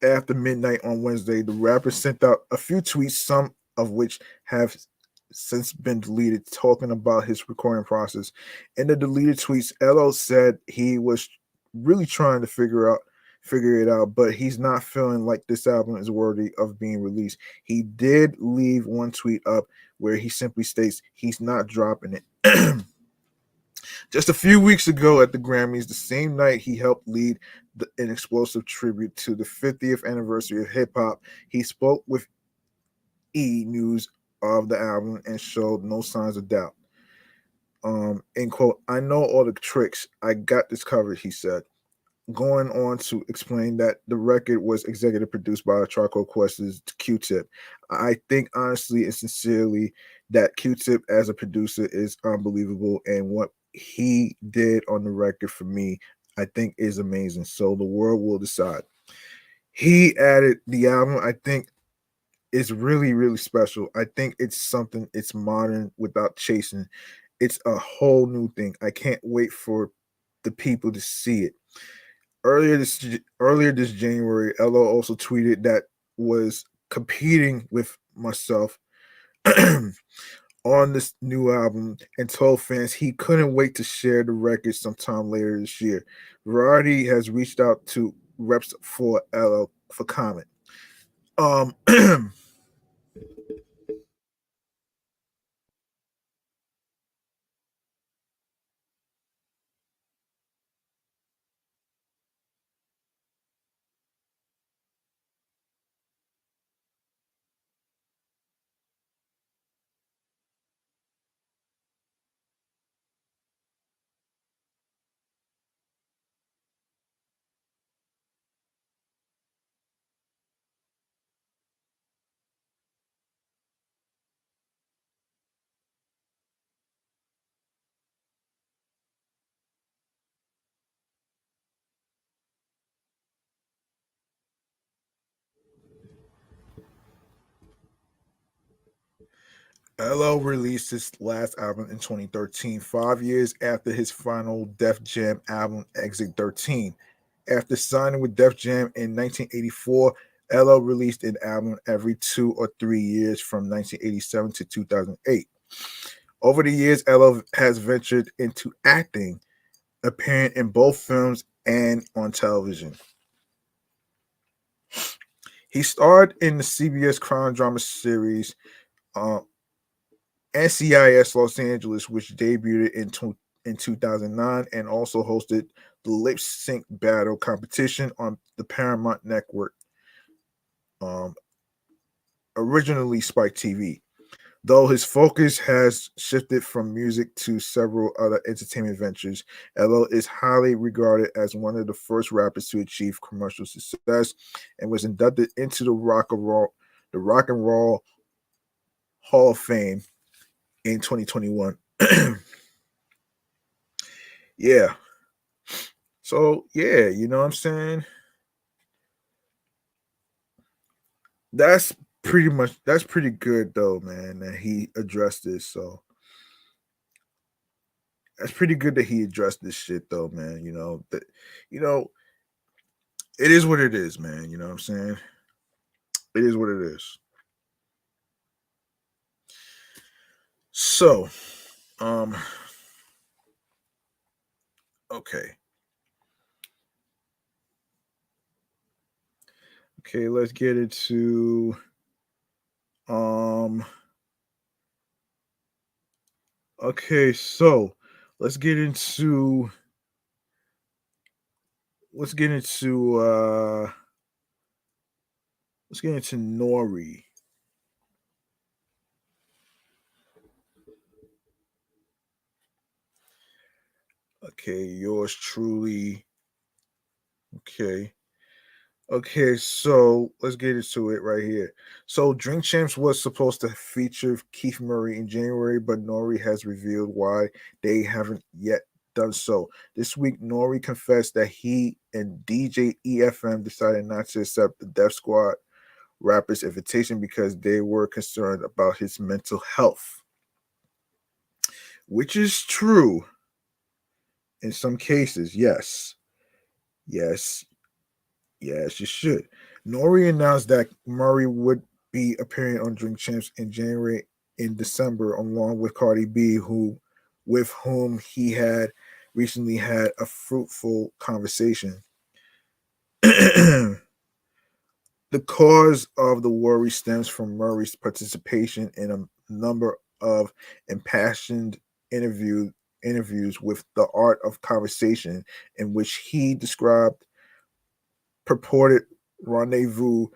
S1: after midnight on Wednesday, the rapper sent out a few tweets, some of which have since been deleted, talking about his recording process. In the deleted tweets, LO said he was really trying to figure it out, but he's not feeling like this album is worthy of being released. He did leave one tweet up where he simply states he's not dropping it. Just a few weeks ago at the Grammys, the same night he helped lead an explosive tribute to the 50th anniversary of hip hop, he spoke with News of the album and showed no signs of doubt. End quote. I know all the tricks. I got this covered, he said, going on to explain that the record was executive produced by Charcoal Quest's Q-Tip. I think honestly and sincerely that Q-Tip as a producer is unbelievable, and what he did on the record for me, I think is amazing. So the world will decide. He added the album, I think, is really, really special. I think it's something, it's modern without chasing. It's a whole new thing. I can't wait for the people to see it. Earlier this January, LO also tweeted that was competing with myself on this new album and told fans he couldn't wait to share the record sometime later this year. Variety has reached out to reps for LO for comment. Um LO released his last album in 2013, 5 years after his final Def Jam album, Exit 13. After signing with Def Jam in 1984, LO released an album every 2 or 3 years from 1987 to 2008. Over the years, LO has ventured into acting, appearing in both films and on television. He starred in the CBS crime drama series uh, NCIS Los Angeles, which debuted in 2009 and also hosted the lip sync battle competition on the Paramount Network, um, originally Spike TV. Though his focus has shifted from music to several other entertainment ventures, LL is highly regarded as one of the first rappers to achieve commercial success and was inducted into the Rock and Roll Hall of Fame in 2021. Yeah. So yeah, you know what I'm saying? That's that's pretty good though, man, that he addressed this. So that's pretty good that he addressed this shit though, man. You know, it is what it is, man. You know what I'm saying? It is what it is. So, um, okay. Okay, let's get into um okay, so let's get into let's get into uh let's get into Nori. Okay, yours truly. Okay. Okay, so let's get into it right here. So Drink Champs was supposed to feature Keith Murray in January, but Nori has revealed why they haven't yet done so. This week, Nori confessed that he and DJ EFM decided not to accept the Def Squad rapper's invitation because they were concerned about his mental health, which is true in some cases. Yes, yes, yes, you should. Nori announced that Murray would be appearing on Drink Champs in January in December, along with Cardi B, with whom he had recently had a fruitful conversation. The cause of the worry stems from Murray's participation in a number of impassioned interviews with the art of conversation, in which he described purported rendezvous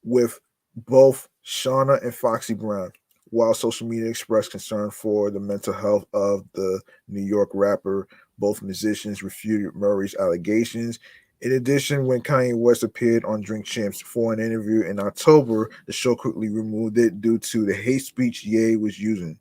S1: with both Shauna and Foxy Brown, while social media expressed concern for the mental health of the New York rapper. Both musicians refuted Murray's allegations. In addition, when Kanye West appeared on Drink Champs for an interview in October, the show quickly removed it due to the hate speech Ye was using.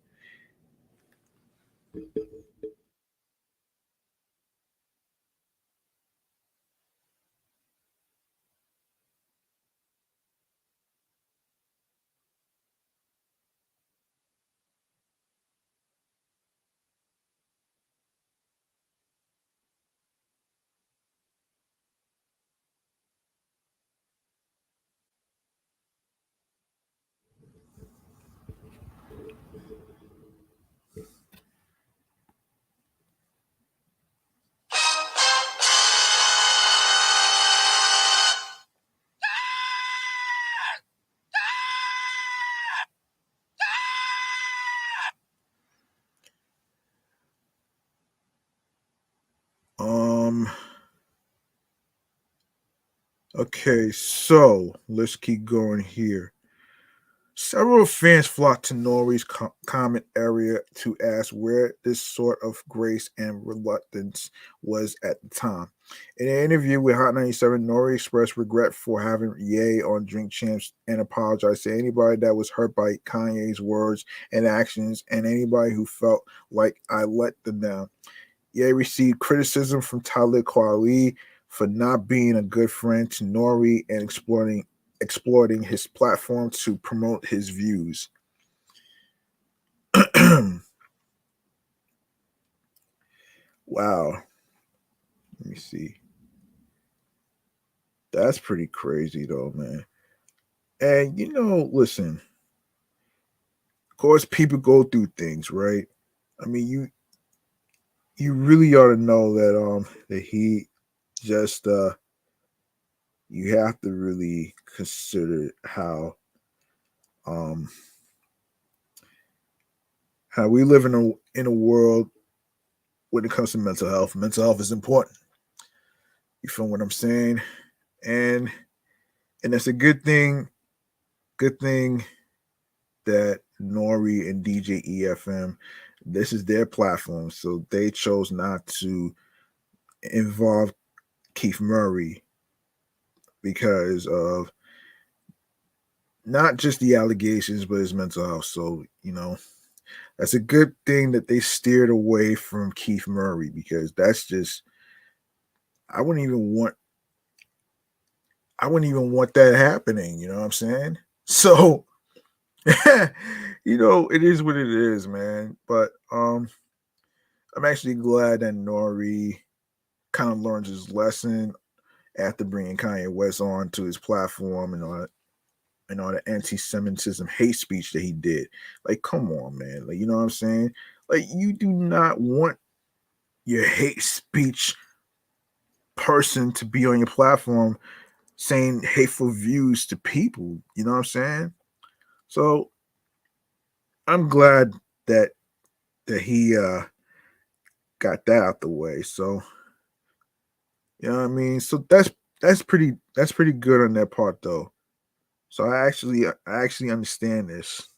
S1: Okay, so let's keep going here. Several fans flocked to N.O.R.E's comment area to ask where this sort of grace and reluctance was at the time. In an interview with Hot 97, N.O.R.E expressed regret for having Ye on Drink Champs and apologized to anybody that was hurt by Kanye's words and actions and anybody who felt like I let them down. Ye received criticism from Talib Kweli for not being a good friend to N.O.R.E and exploiting his platform to promote his views. Wow. Let me see. That's pretty crazy though, man. And listen, of course people go through things, right? I mean, you really ought to know that he just you have to really consider um how we live in a world when it comes to mental health. Mental health is important. You feel what I'm saying? And and it's a good thing that N.O.R.E and DJ EFM, this is their platform, so they chose not to involve Keith Murray because of not just the allegations, but his mental health. So that's a good thing that they steered away from Keith Murray because that's just I wouldn't even want I wouldn't even want that happening. You know what I'm saying? So it is what it is, man. But I'm actually glad that N.O.R.E kind of learned his lesson after bringing Kanye West on to his platform and all the anti-Semitism hate speech that he did. Like, come on, man. Like, you know what I'm saying? Like, you do not want your hate speech person to be on your platform saying hateful views to people. You know what I'm saying? So I'm glad that he got that out the way. So you know what I mean? So that's pretty good on that part though. So I actually understand this.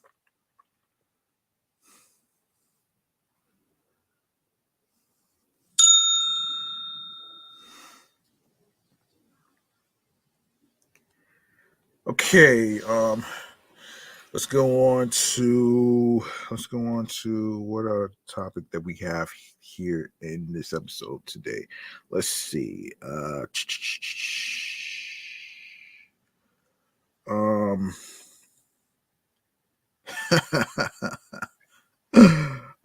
S1: Okay, let's go on to what other topic that we have here in this episode today. Let's see. Um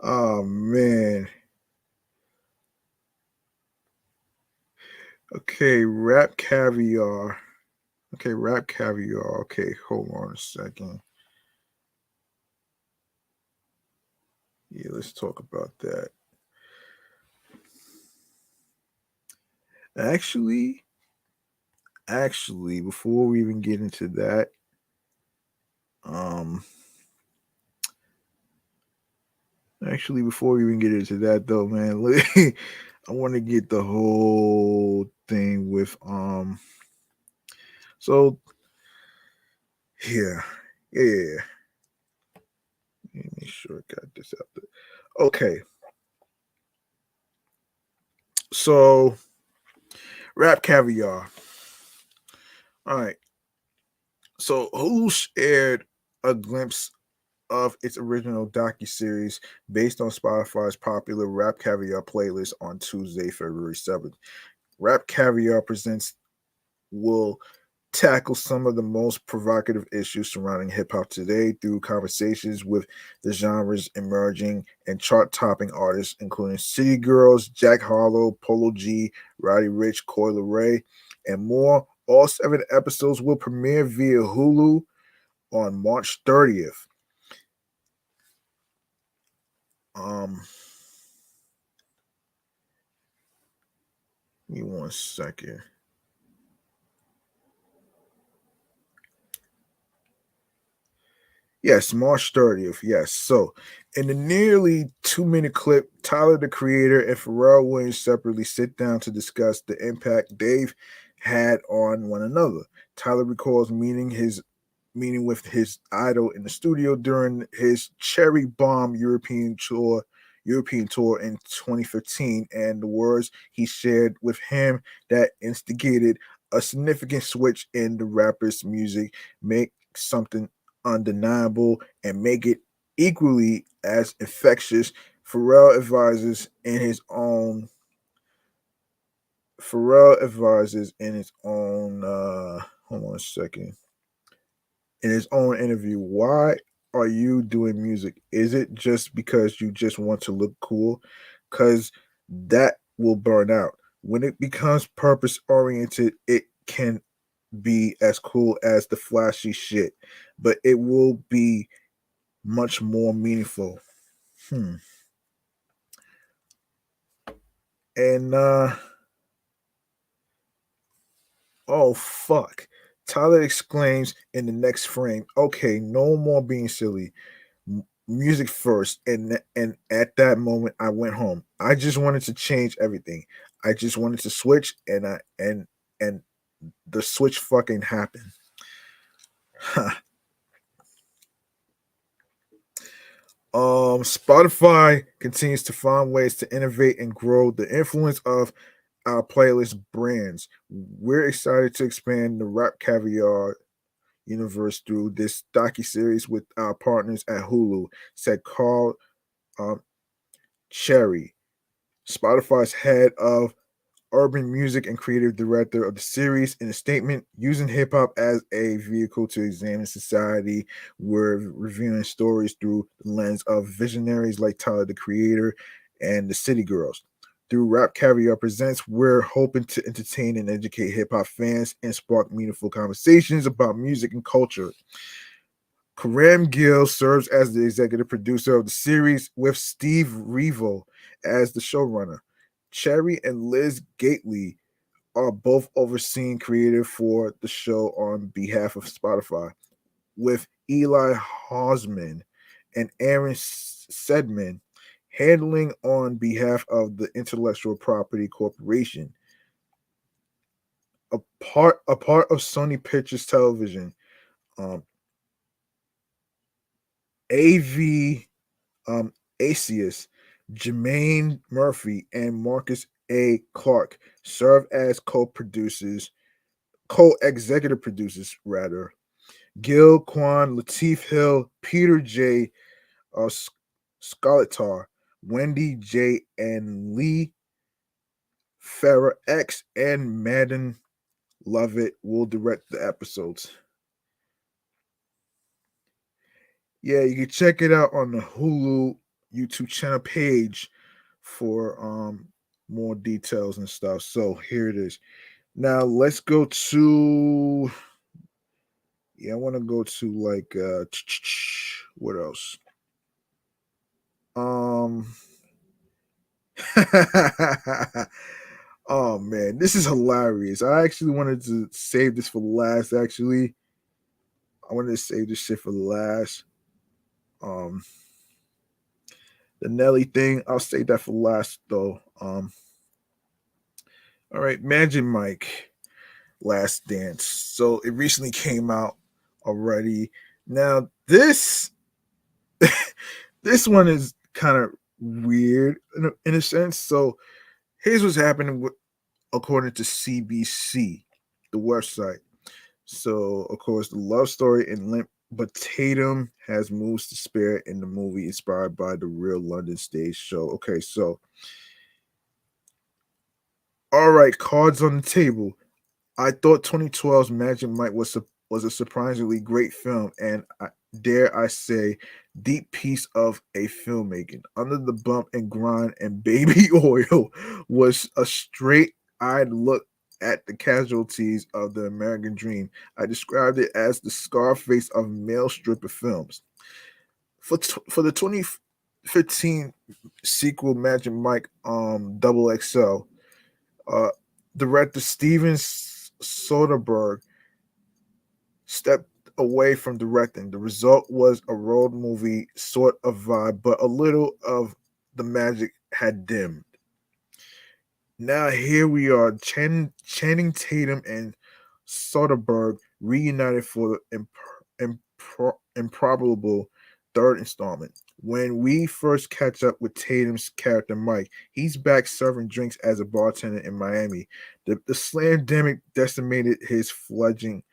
S1: oh man. Okay, rap caviar. Okay, rap caviar. Okay, hold on a second. Yeah, let's talk about that. Actually, before we even get into that, um, before we even get into that though, man, I want to get the whole thing with So yeah, yeah. Let me make sure I got this out there. Okay, so rap caviar. All right. So Hulu aired a glimpse of its original docuseries based on Spotify's popular Rap Caviar playlist on Tuesday, February 7th. Rap Caviar presents will tackle some of the most provocative issues surrounding hip hop today through conversations with the genre's emerging and chart topping artists, including City Girls, Jack Harlow, Polo G, Roddy Rich, Coi Leray, and more. All 7 episodes will premiere via Hulu on March 30th. Um, Give me one second. Yes, March 30th. Yes. So, in the nearly 2-minute clip, Tyler, the creator, and Pharrell Williams separately sit down to discuss the impact they've had on one another. Tyler recalls meeting with his idol in the studio during his Cherry Bomb European tour in 2015, and the words he shared with him that instigated a significant switch in the rapper's music make something undeniable and make it equally as infectious. Pharrell advises in his own Pharrell advises in his own hold on a second. In his own interview, why are you doing music? Is it just because you just want to look cool? Cuz that will burn out. When it becomes purpose oriented, it can be as cool as the flashy shit, but it will be much more meaningful. Hmm. And oh fuck. Tyler exclaims in the next frame, okay, no more being silly. Music first, and at that moment I went home. I just wanted to change everything. I just wanted to switch, and the switch fucking happened. Spotify continues to find ways to innovate and grow the influence of our playlist brands. We're excited to expand the Rap Caviar universe through this docuseries with our partners at Hulu, said Carl um, Cherry, Spotify's head of urban music and creative director of the series. In a statement, using hip hop as a vehicle to examine society, we're reviewing stories through the lens of visionaries like Tyler the Creator and the City Girls. Through Rap Caviar Presents, we're hoping to entertain and educate hip hop fans and spark meaningful conversations about music and culture. Karam Gill serves as the executive producer of the series, with Steve Revo as the showrunner. Cherry and Liz Gately are both overseeing creative for the show on behalf of Spotify, with Eli Hausman and Aaron Sedman handling on behalf of the Intellectual Property Corporation, a part of Sony Pictures Television. Um, AV Asius, Jermaine Murphy, and Marcus A. Clark serve as co-executive producers, rather. Gil Kwan, Latif Hill, Peter J. Uh, Skolatar, Wendy J. and Lee Farah X, and Madden Lovett will direct the episodes. Yeah, you can check it out on the Hulu YouTube channel page for more details and stuff. So here it is. Now let's go to I want to go to like what else? Um Oh man, this is hilarious. I actually wanted to save this for last actually. I wanted to save this shit for last. Um the Nelly thing, I'll save that for last though. All right, Magic Mike Last Dance. So it recently came out already. Now this one is kind of weird in a sense. So here's what's happening according to CBC, the website. So of course the love story in Limp, but Tatum has moves to spare in the movie inspired by the real London stage show. Okay, so all right, cards on the table. I thought 2012's Magic Mike was a surprisingly great film, and dare I say, deep piece of a filmmaking. Under the Bump and Grind and Baby Oil was a straight-eyed look at the casualties of the American dream. I described it as the Scarface of male stripper films. For the 2015 sequel, Magic Mike Double XL, uh, director Steven Soderbergh stepped away from directing. The result was a road movie sort of vibe, but a little of the magic had dimmed. Now here we are, Channing Tatum and Soderbergh reunited for the improbable third installment. When we first catch up with Tatum's character Mike, he's back serving drinks as a bartender in Miami. The slamdemic decimated his fledg,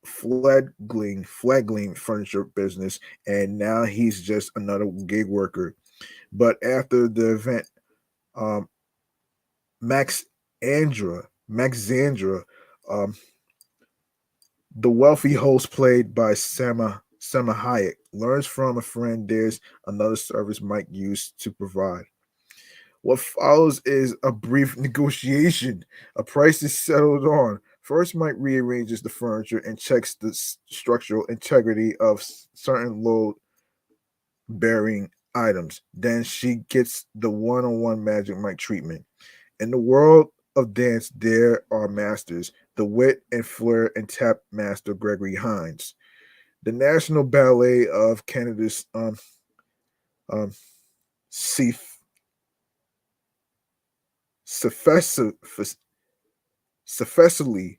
S1: fledgling furniture business, and now he's just another gig worker. But after the event, um, Max Maxandra, um, the wealthy host played by Selma Hayek, learns from a friend there's another service Mike used to provide. What follows is a brief negotiation. A price is settled on. First, Mike rearranges the furniture and checks the structural integrity of certain load bearing items. Then she gets the one on one Magic Mike treatment. In the world of dance, there are masters, the wit and flair and tap master Gregory Hines. The National Ballet of Canada's um, Sefesili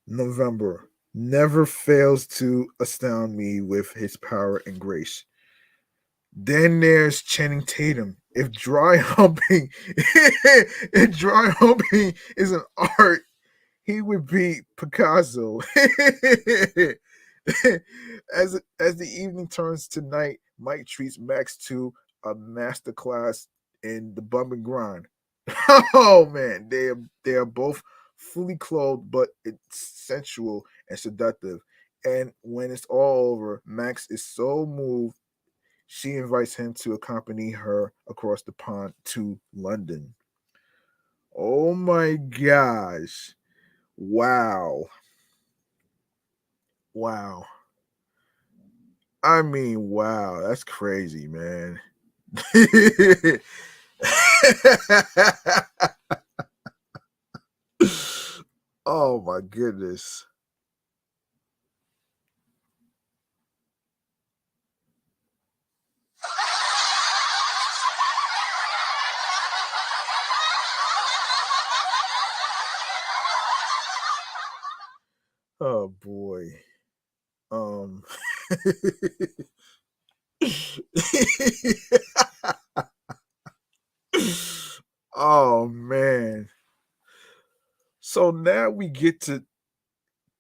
S1: November never fails to astound me with his power and grace. Then there's Channing Tatum. If dry humping, if dry humping is an art, he would be Picasso. As the evening turns to night, Mike treats Max to a masterclass in the bum and grind. Oh man, they are both fully clothed, but it's sensual and seductive. And when it's all over, Max is so moved she invites him to accompany her across the pond to London. Oh my gosh. Wow. Wow. I mean, wow. That's crazy, man. Oh my goodness. Oh boy. Um Oh man. So now we get to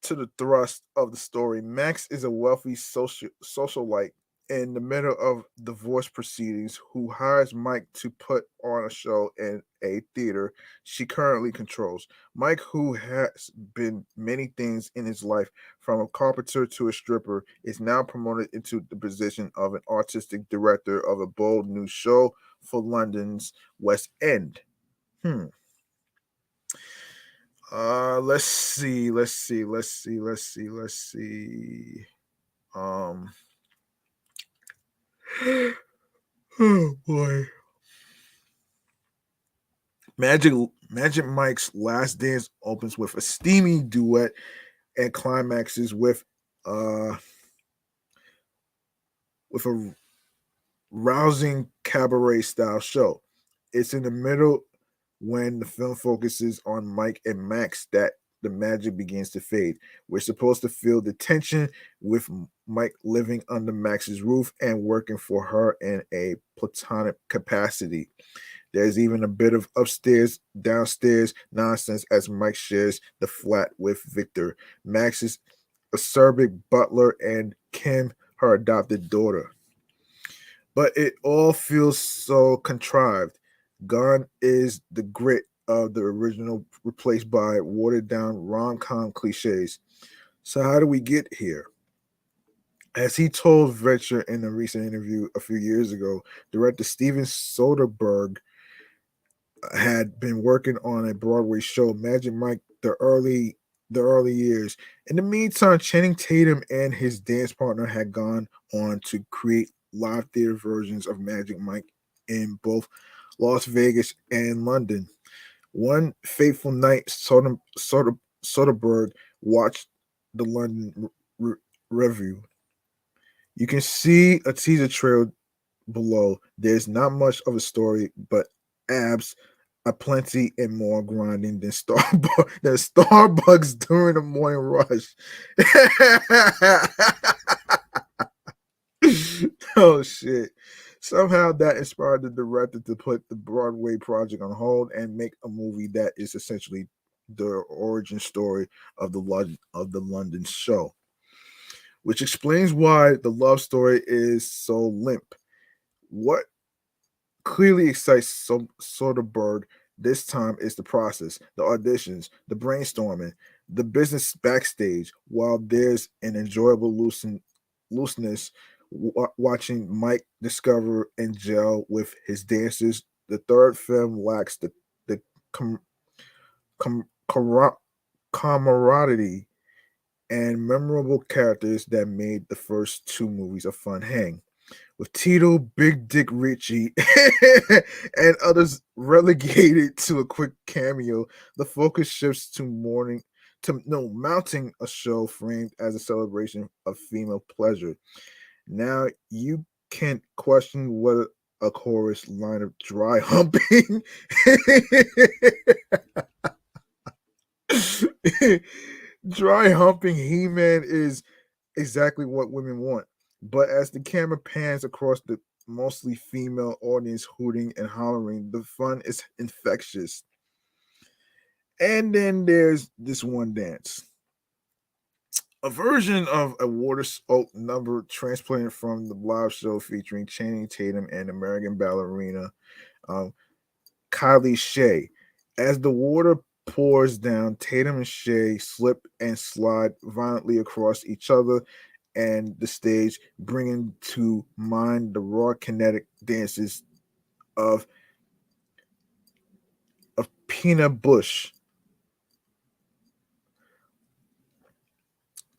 S1: the thrust of the story. Max is a wealthy socialite in the middle of divorce proceedings who hires Mike to put on a show in a theater she currently controls. Mike, who has been many things in his life, from a carpenter to a stripper, is now promoted into the position of an artistic director of a bold new show for London's West End. Hmm. Let's see. Um, oh boy. Magic Magic Mike's Last Dance opens with a steamy duet and climaxes uh with a rousing cabaret style show. It's in the middle when the film focuses on Mike and Max that the magic begins to fade. We're supposed to feel the tension with Mike living under Max's roof and working for her in a platonic capacity. There's even a bit of upstairs, downstairs nonsense as Mike shares the flat with Victor, Max's acerbic butler, and Kim, her adopted daughter. But it all feels so contrived. Gone is the grit of the original, replaced by watered down rom com cliches. So, how do we get here? As he told Venture in a recent interview a few years ago, director Steven Soderbergh had been working on a Broadway show, Magic Mike, the early years. In the meantime, Channing Tatum and his dance partner had gone on to create live theater versions of Magic Mike in both Las Vegas and London. One fateful night, Soderbergh watched the London review. You can see a teaser trail below. There's not much of a story, but abs aplenty and more grinding than Starbucks during the morning rush. Oh shit. Somehow that inspired the director to put the Broadway project on hold and make a movie that is essentially the origin story of the London show, which explains why the love story is so limp. What clearly excites Soderbergh this time is the process, the auditions, the brainstorming, the business backstage, while there's an enjoyable looseness watching Mike discover and gel with his dancers. The third film lacks the com, com, camar- camaraderie and memorable characters that made the first two movies a fun hang with Tito, Big Dick Richie, and others relegated to a quick cameo. The focus shifts to mounting a show framed as a celebration of female pleasure. Now you can't question what a chorus line of dry humping. Dry humping He-Man is exactly what women want. But as the camera pans across the mostly female audience hooting and hollering, the fun is infectious. And then there's this one dance. A version of a water spoke number transplanted from the live show featuring Channing Tatum and American ballerina um, Kylie Shea. As the water pours down, Tatum and Shea slip and slide violently across each other and the stage, bringing to mind the raw kinetic dances of Pina Bush.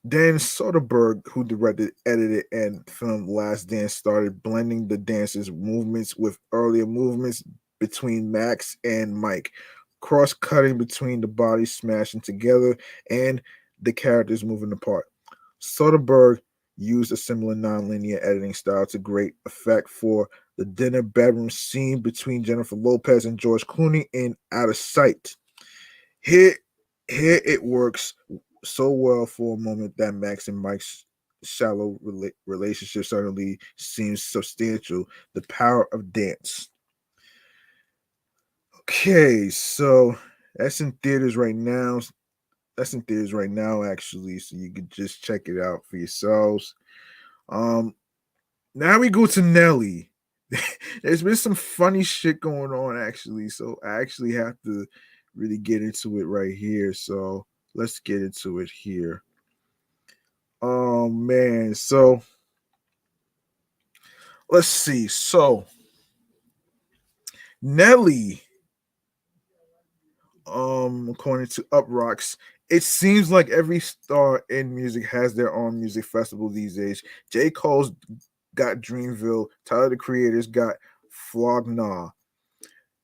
S1: Dan Soderbergh, who directed, edited, and filmed Last Dance, started blending the dancers' movements with earlier movements between Max and Mike, cross cutting between the bodies smashing together and the characters moving apart. Soderbergh used a similar nonlinear editing style to great effect for the dinner bedroom scene between Jennifer Lopez and George Clooney in Out of Sight. Here, here it works so well for a moment that Max and Mike's shallow relationship suddenly seems substantial. The power of dance. Okay, so that's in theaters right now. That's in theaters right now, actually, so you can just check it out for yourselves. Um, Now we go to Nelly. There's been some funny shit going on, actually, so I actually have to really get into it right here. So let's get into it here. Oh man, so let's see. So Nelly, according to Uprocks, it seems like every star in music has their own music festival these days. J. Cole's got Dreamville, Tyler the Creator's got Flog Gnaw,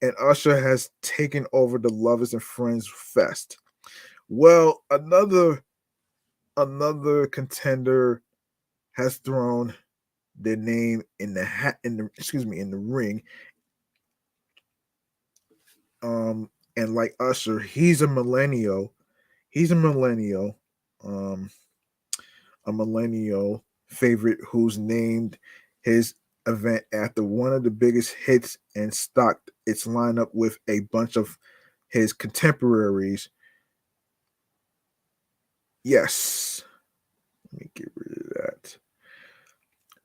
S1: and Usher has taken over the Lovers and Friends Fest. Well, another contender has thrown their name in the hat in the in the ring. And like Usher, he's a millennial. He's um, a millennial favorite who's named his event after one of the biggest hits and stocked its lineup with a bunch of his contemporaries. Yes, let me get rid of that.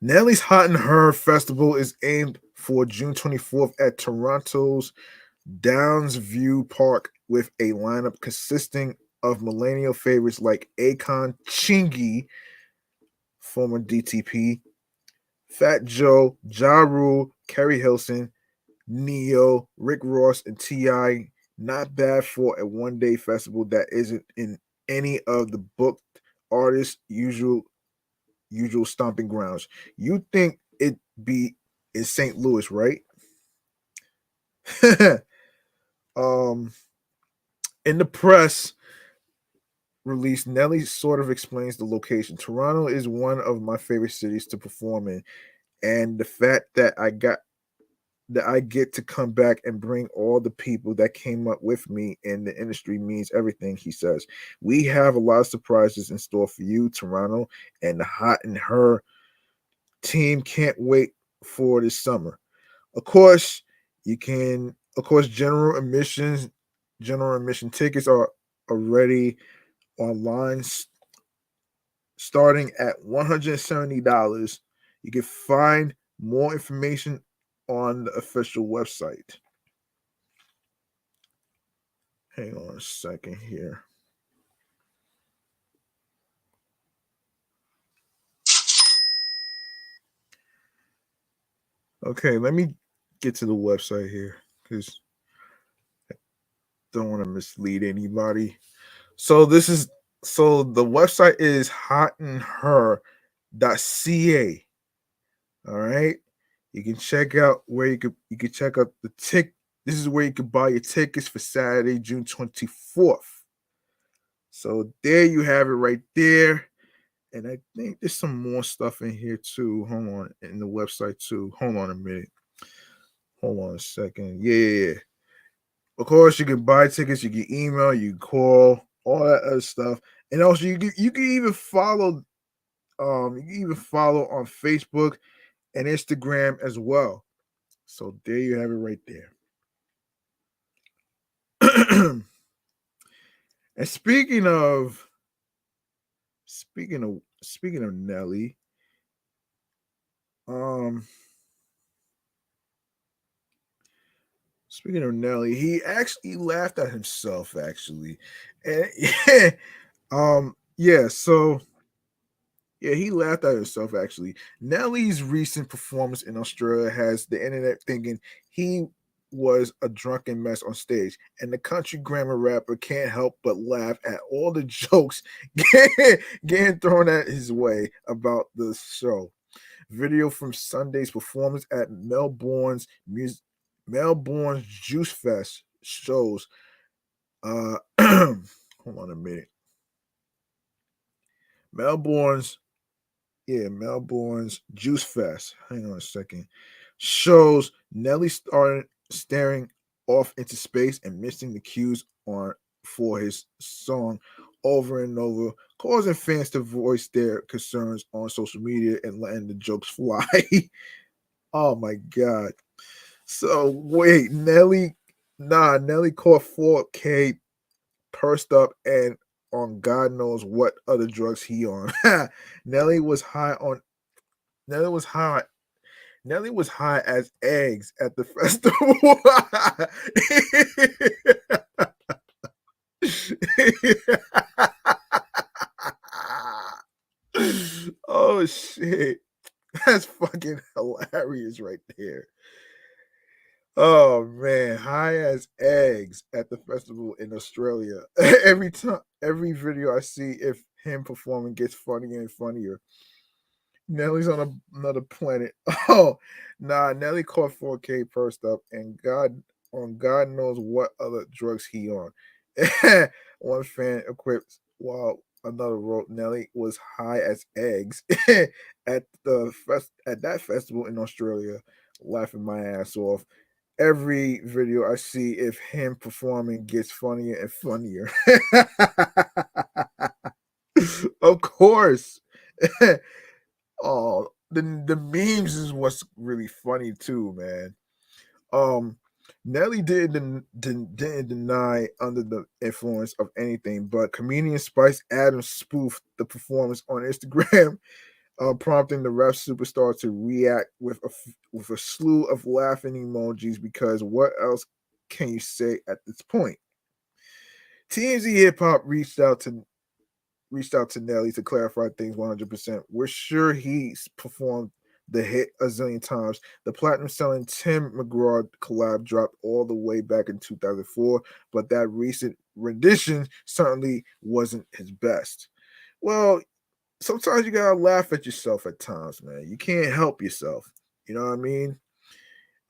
S1: Nelly's Hot and Her Festival is aimed for June 24th at Toronto's Downs View Park with a lineup consisting of millennial favorites like Akon, Chingy, former DTP, Fat Joe, Ja Rule, Kerry Hilson, Neo, Rick Ross, and T.I. Not bad for a one-day festival that isn't in any of the booked artists' usual stomping grounds. You think it be in St. Louis, right? um, in the press release, Nelly sort of explains the location. Toronto is one of my favorite cities to perform in, and the fact that I got that I get to come back and bring all the people that came up with me in the industry means everything, he says. We have a lot of surprises in store for you, Toronto, and the Hot and Her team can't wait for this summer. Of course, general admission tickets are already online starting at $170. You can find more information on the official website. Hang on a second here. Okay, let me get to the website here because I don't want to mislead anybody. So the website is hotandher.ca. All right. You can check out where you can check out the tick. This is where you can buy your tickets for Saturday, June 24th. So there you have it right there. And I think there's some more stuff in here too. Hold on, in the website too. Hold on a minute. Hold on a second. Yeah. Of course, you can buy tickets. You can email. You can call. All that other stuff. And also, you can even follow. You can even follow on Facebook and Instagram as well. So there you have it right there. And speaking of Nelly, um, speaking of Nelly, he actually laughed at himself actually, and so yeah, he laughed at himself actually. Nelly's recent performance in Australia has the internet thinking he was a drunken mess on stage, and the country grammar rapper can't help but laugh at all the jokes getting thrown at his way about the show. Video from Sunday's performance at Melbourne's Juice Fest shows. Hold on a minute. Melbourne's Melbourne's Juice Fest. Hang on a second. Shows Nelly started staring off into space and missing the cues on for his song over and over, causing fans to voice their concerns on social media and letting the jokes fly. Oh my god. So wait, Nelly caught 4K pursed up and on God knows what other drugs he on. Nelly was high on Nelly was high Nelly was high as eggs at the festival. Oh shit. That's fucking hilarious right there. Oh man, high as eggs at the festival in Australia. Every video I see if him performing gets funnier and funnier. Nelly's on another planet. Oh, nah, Nelly caught 4K pursed up and God knows what other drugs he on. One fan equipped while another wrote Nelly was high as eggs at that festival in Australia, laughing my ass off. Every video I see if him performing gets funnier and funnier. Of course. Oh, the memes is what's really funny too, man. Um, Nelly didn't deny under the influence of anything, but comedian Spice Adams spoofed the performance on Instagram, prompting the rap superstar to react with a slew of laughing emojis. Because what else can you say at this point? TMZ Hip Hop reached out to Nelly to clarify things 100%. We're sure he's performed the hit a zillion times. The platinum selling Tim McGraw collab dropped all the way back in 2004, but that recent rendition certainly wasn't his best. Well, sometimes you gotta laugh at yourself at times, man. You can't help yourself. You know what I mean?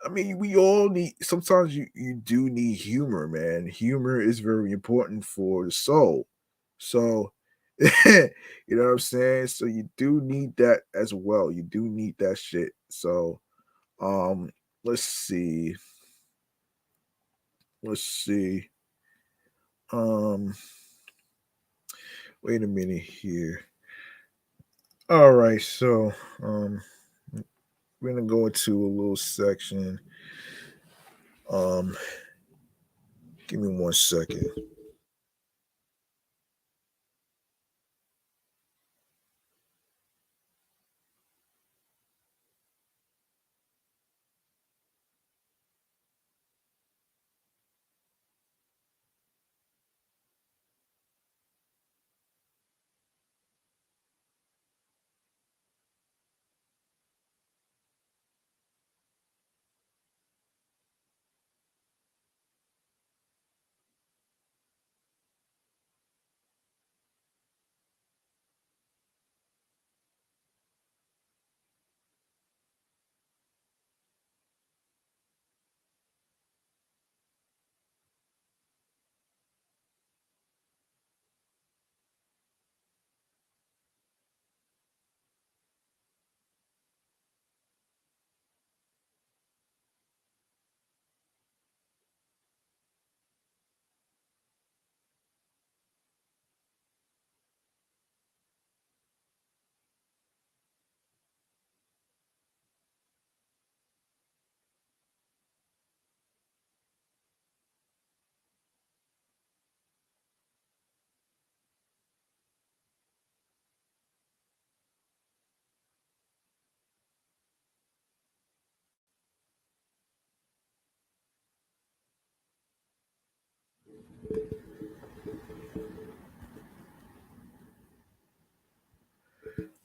S1: I mean, we all need sometimes you do need humor, man. Humor is very important for the soul. So, you know what I'm saying? So you do need that as well. You do need that shit. So, um let's see. Let's see. Um, wait a minute here. All right, so we're gonna go into a little section. Um, give me 1 second.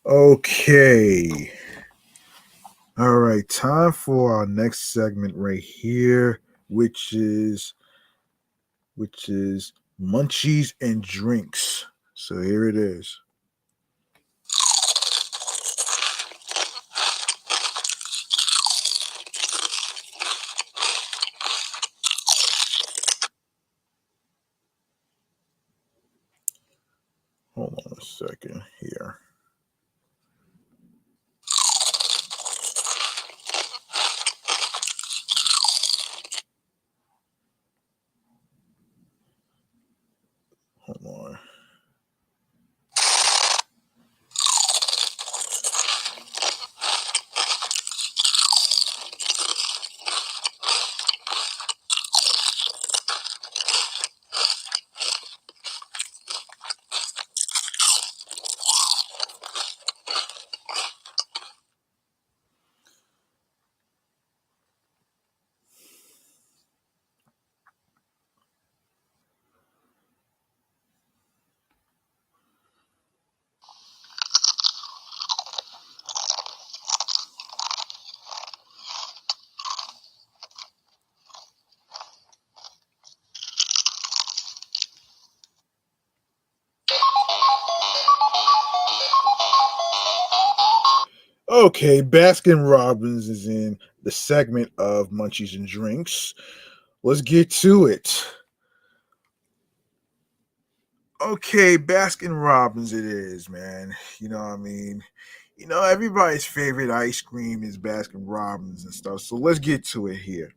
S1: Okay. All right, time for our next segment right here, which is munchies and drinks. So here it is. Hold on a second here. Hold on. Okay, Baskin Robbins is in the segment of munchies and drinks. Let's get to it. Okay, Baskin Robbins it is, man. You know what I mean? Everybody's favorite ice cream is Baskin Robbins and stuff. So let's get to it here.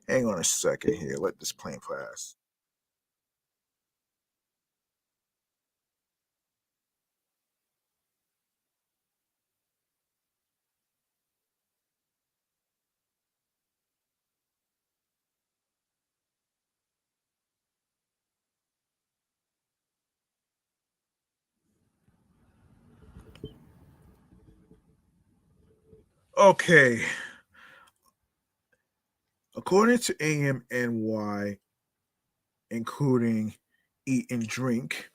S1: Hang on a second here. Let this plane pass. Okay, according to AMNY, including Eat and Drink,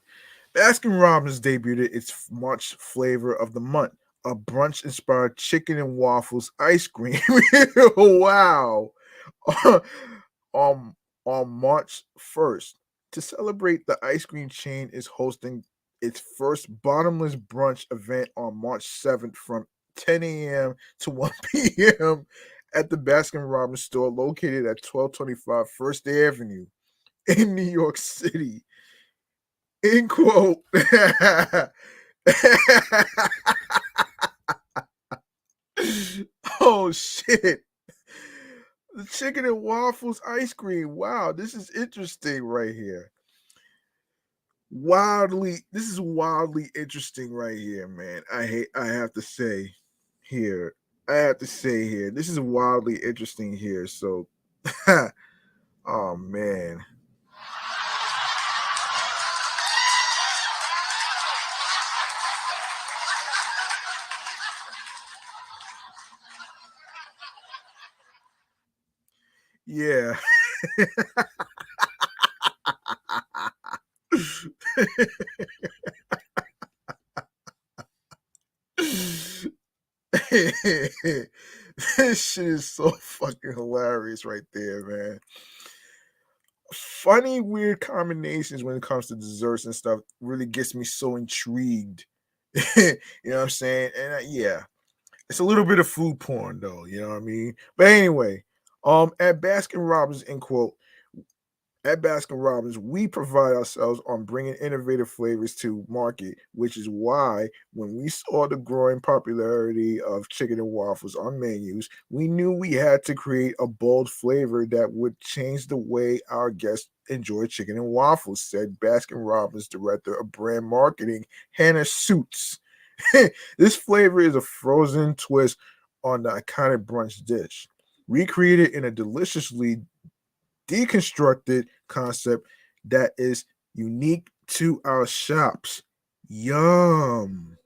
S1: Baskin Robbins debuted its March flavor of the month, a brunch inspired chicken and waffles ice cream. Wow. um, on March 1st. To celebrate, the ice cream chain is hosting its first bottomless brunch event on March 7th from 10 a.m. to 1 p.m. at the Baskin Robbins store located at 1225 First Avenue in New York City. End quote. Oh shit. the chicken and waffles ice cream. Wow, this is interesting right here. This is wildly interesting right here, man. I have to say here. This is wildly interesting here. So oh man. Yeah. This shit is so fucking hilarious right there, man. Funny, weird combinations when it comes to desserts and stuff really gets me so intrigued. You know what I'm saying? And yeah, it's a little bit of food porn, though. You know what I mean? But anyway, at Baskin Robbins, end quote. At Baskin Robbins, we pride ourselves on bringing innovative flavors to market, which is why when we saw the growing popularity of chicken and waffles on menus, we knew we had to create a bold flavor that would change the way our guests enjoy chicken and waffles, said Baskin Robbins Director of Brand Marketing, Hannah Suits. This flavor is a frozen twist on the iconic brunch dish, recreated in a deliciously deconstructed concept that is unique to our shops. Yum.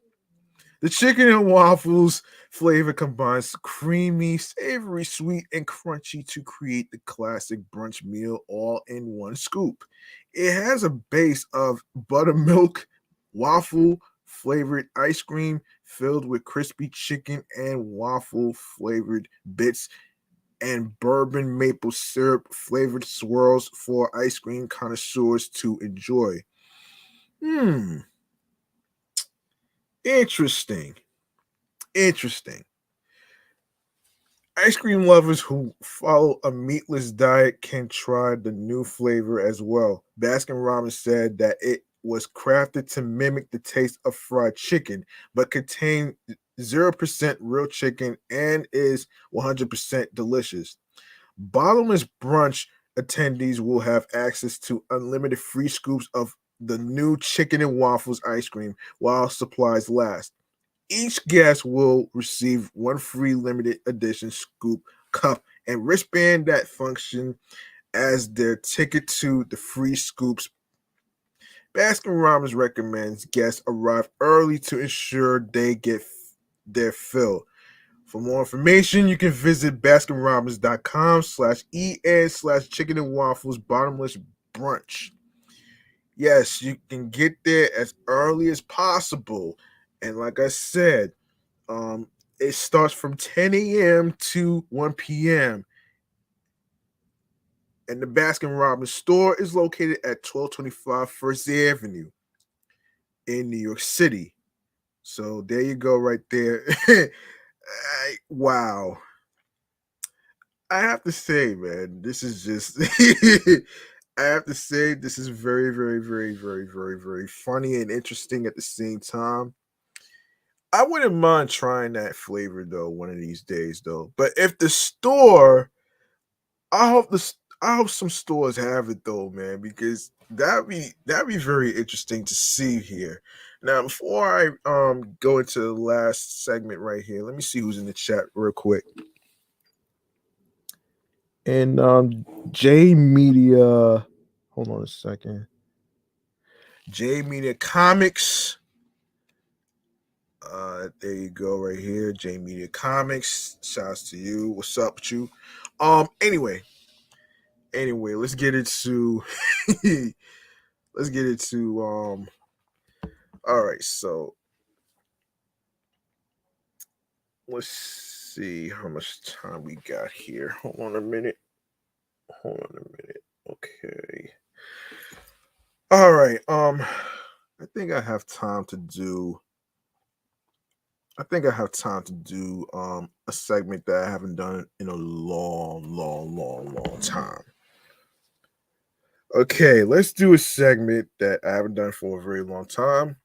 S1: The chicken and waffles flavor combines creamy, savory, sweet, and crunchy to create the classic brunch meal all in one scoop. It has a base of buttermilk, waffle flavored ice cream filled with crispy chicken and waffle flavored bits and bourbon maple syrup flavored swirls for ice cream connoisseurs to enjoy. Hmm, interesting. Interesting. Ice cream lovers who follow a meatless diet can try the new flavor as well. Baskin Robbins said that it was crafted to mimic the taste of fried chicken, but contained 0% real chicken and is 100% delicious. Bottomless brunch attendees will have access to unlimited free scoops of the new chicken and waffles ice cream while supplies last. Each guest will receive one free limited edition scoop cup and wristband that function as their ticket to the free scoops. Baskin Robbins recommends guests arrive early to ensure they get their fill. For more information, you can visit baskinrobbins.com/en/chicken and waffles bottomless brunch. Yes, you can get there as early as possible. And like I said, um, it starts from 10 a.m. to 1 p.m. And the Baskin Robbins store is located at 1225 First Avenue in New York City. So there you go, right there. Wow. I have to say, man, this is just I have to say this is very, very, very, very, very, very funny and interesting at the same time. I wouldn't mind trying that flavor though one of these days though. But if the store, I hope I hope some stores have it though, man, because that'd be very interesting to see here. Now, before I go into the last segment right here, let me see who's in the chat real quick. And J Media, hold on a second. J Media Comics. There you go, right here. J Media Comics. Shouts to you. What's up with you? Anyway, let's get into let's get into all right, so let's see how much time we got here. Hold on a minute. Okay. All right. I think I have time to do a segment that I haven't done in a long, long, long, long time. Okay, let's do a segment that I haven't done for a very long time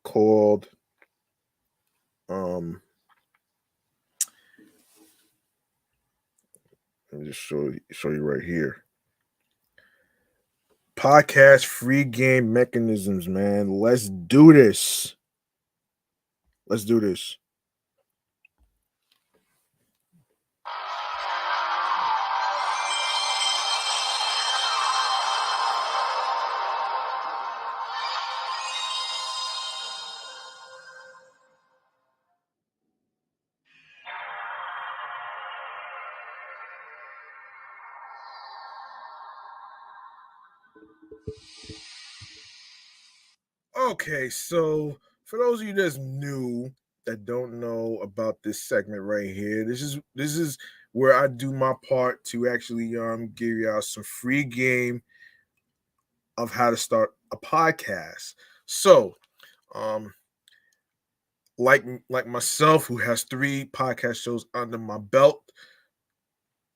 S1: called um Let me just show you right here. Podcast free game mechanisms, man. Let's do this. Let's do this. Okay, so for those of you that's new that don't know about this segment right here, this is where I do my part to actually give you out some free game of how to start a podcast. So, um like myself who has 3 podcast shows under my belt,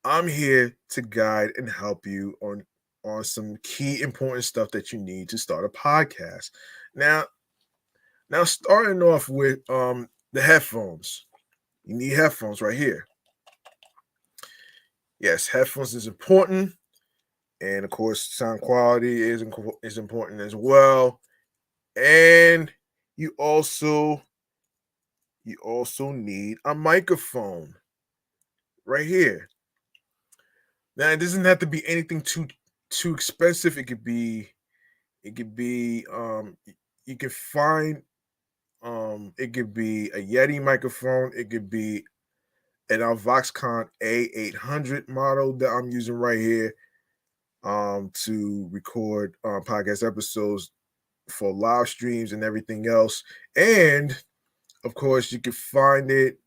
S1: I'm here to guide and help you on some key important stuff that you need to start a podcast. Now, starting off with the headphones. You need headphones right here. Yes, headphones is important, and of course, sound quality is important as well. And you also need a microphone right here. Now, it doesn't have to be anything too expensive. You can find it could be a Yeti microphone, it could be an Voxcon A800 model that I'm using right here to record podcast episodes for live streams and everything else. And of course, you can find it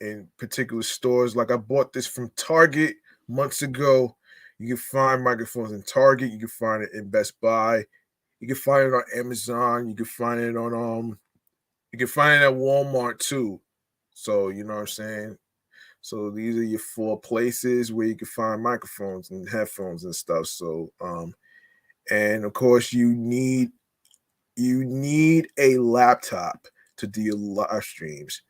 S1: in particular stores. Like I bought this from Target months ago. You can find microphones in Target. You can find it in Best Buy. You can find it on Amazon. You can find it on You can find it at Walmart too. So you know what I'm saying. So these are your 4 places where you can find microphones and headphones and stuff. So and of course you need a laptop to do your live streams.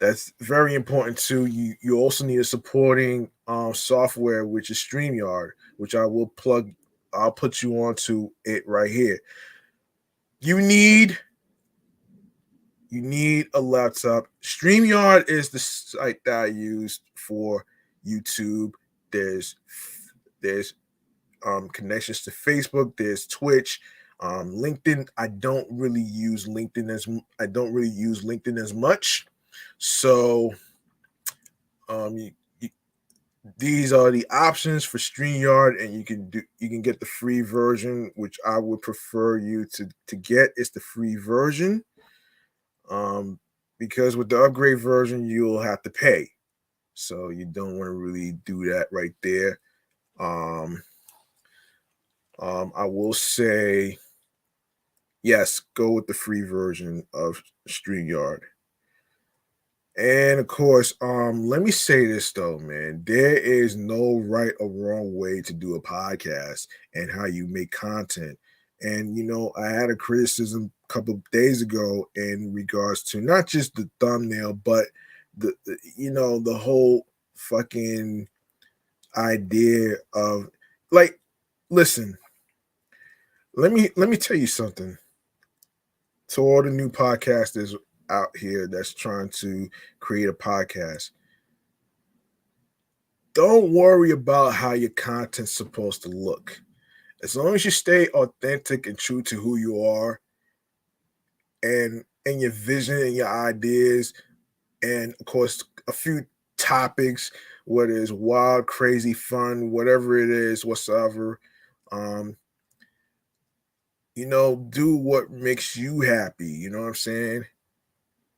S1: That's very important too. You also need a supporting software, which is StreamYard, which I'll put you onto it right here. You need a laptop. StreamYard is the site that I use for YouTube. There's connections to Facebook. There's Twitch, LinkedIn. I don't really use LinkedIn as much. So these are the options for StreamYard, and you can get the free version, which I would prefer you to get. It's the free version. Because with the upgrade version, you'll have to pay. So you don't want to really do that right there. I will say, yes, go with the free version of StreamYard. And of course, let me say this though, man. There is no right or wrong way to do a podcast and how you make content. And I had a criticism a couple of days ago in regards to not just the thumbnail, but the whole fucking idea of like, listen, let me tell you something. To all the new podcasters out here that's trying to create a podcast, don't worry about how your content's supposed to look. As long as you stay authentic and true to who you are and your vision and your ideas, and of course a few topics, whether it's wild, crazy, fun, whatever it is, whatsoever, um, do what makes you happy. You know what I'm saying?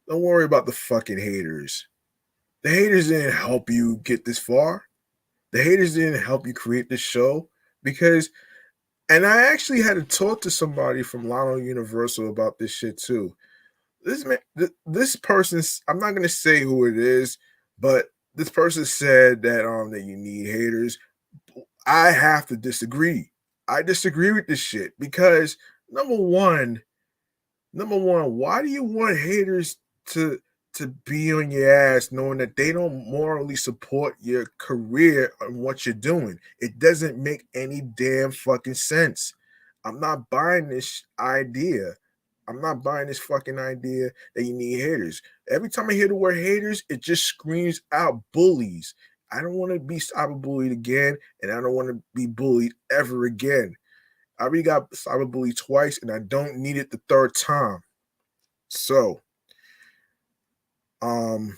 S1: Don't worry about the fucking haters. The haters didn't help you get this far. The haters didn't help you create this show because, and I actually had to talk to somebody from Lionel Universal about this shit too. This man, this person, I'm not gonna say who it is, but this person said that you need haters. I have to disagree. I disagree with this shit because number one, why do you want haters to to be on your ass knowing that they don't morally support your career and what you're doing. It doesn't make any damn fucking sense. I'm not buying this idea. I'm not buying this fucking idea that you need haters. Every time I hear the word haters, it just screams out bullies. I don't want to be cyberbullied again, and I don't want to be bullied ever again. I already got cyberbullied twice, and I don't need it the third time. So, um,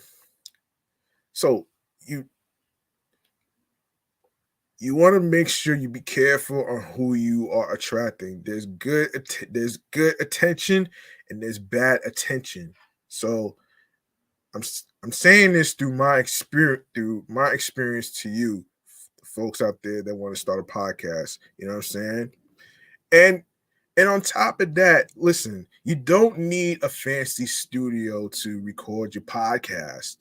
S1: so you you want to make sure you be careful on who you are attracting. There's good attention and there's bad attention. So I'm saying this through my experience to you folks out there that want to start a podcast. You know what I'm saying? And and on top of that, listen, you don't need a fancy studio to record your podcast.